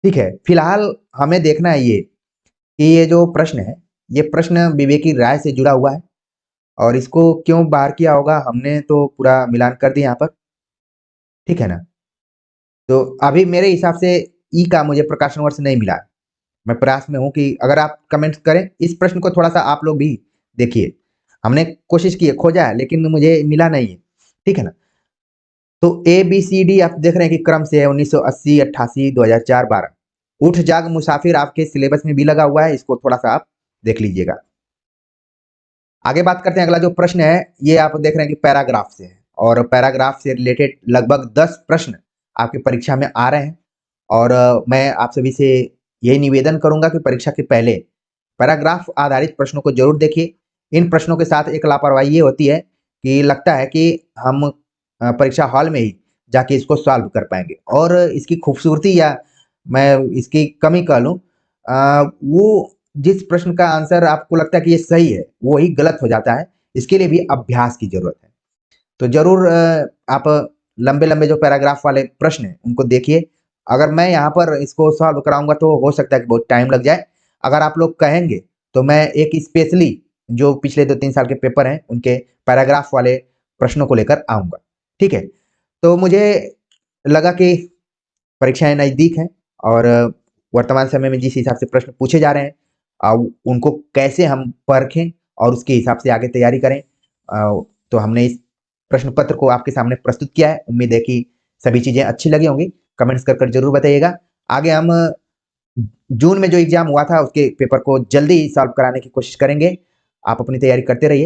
ठीक है। फिलहाल हमें देखना है ये कि ये जो प्रश्न है ये प्रश्न विवेकी राय से जुड़ा हुआ है और इसको क्यों बाहर किया होगा हमने तो पूरा मिलान कर दिया यहाँ पर, ठीक है ना। तो अभी मेरे हिसाब से ई का मुझे प्रकाशन वर्ष नहीं मिला। मैं प्रयास में हूं कि अगर आप कमेंट करें इस प्रश्न को, थोड़ा सा आप लोग भी देखिए। हमने कोशिश की है, खोजा है, लेकिन मुझे मिला नहीं है, ठीक है ना। तो ए बी सी डी आप देख रहे हैं कि क्रम से है 1980, 88, 2004, 12। उठ जाग मुसाफिर आपके सिलेबस में भी लगा हुआ है, इसको थोड़ा सा आप देख लीजिएगा। आगे बात करते हैं, अगला जो प्रश्न है ये आप देख रहे हैं कि पैराग्राफ से है और पैराग्राफ से रिलेटेड लगभग 10 प्रश्न आपकी परीक्षा में आ रहे हैं। और मैं आप सभी से यही निवेदन करूंगा कि परीक्षा के पहले पैराग्राफ आधारित प्रश्नों को जरूर देखिए। इन प्रश्नों के साथ एक लापरवाही ये होती है कि लगता है कि हम परीक्षा हॉल में ही जाके इसको सॉल्व कर पाएंगे, और इसकी खूबसूरती या मैं इसकी कमी कह लूँ, वो जिस प्रश्न का आंसर आपको लगता है कि ये सही है, वो ही गलत हो जाता है। इसके लिए भी अभ्यास की जरूरत है। तो जरूर आप लंबे-लंबे जो पैराग्राफ वाले प्रश्न हैं, उनको देखिए। अगर मैं यहाँ पर इसको सॉल्व कराऊँगा तो हो सकता है कि बहुत टाइम लग जाए। अगर आप लोग कहेंगे तो मैं एक स्पेशली जो पिछले 2-3 साल के पेपर हैं, उनके पैराग्राफ वाले प्रश्नों को लेकर आऊँगा। ठीक है? तो मुझे लगा कि परीक्षाएँ नज़दीक हैं, और वर्तमान समय में जिस हिसाब से प्रश्न पूछे जा रहे हैं, उनको कैसे हम परखें और उसके हिसाब से आगे तैयारी करें। तो हमने इस प्रश्न पत्र को आपके सामने प्रस्तुत किया है। उम्मीद है कि सभी चीज़ें अच्छी लगी होंगी। कमेंट्स कर ज़रूर बताइएगा। आगे हम जून में जो एग्ज़ाम हुआ था, उसके पेपर को जल्दी ही सॉल्व कराने की कोशिश करेंगे। आप अपनी तैयारी करते रहिए।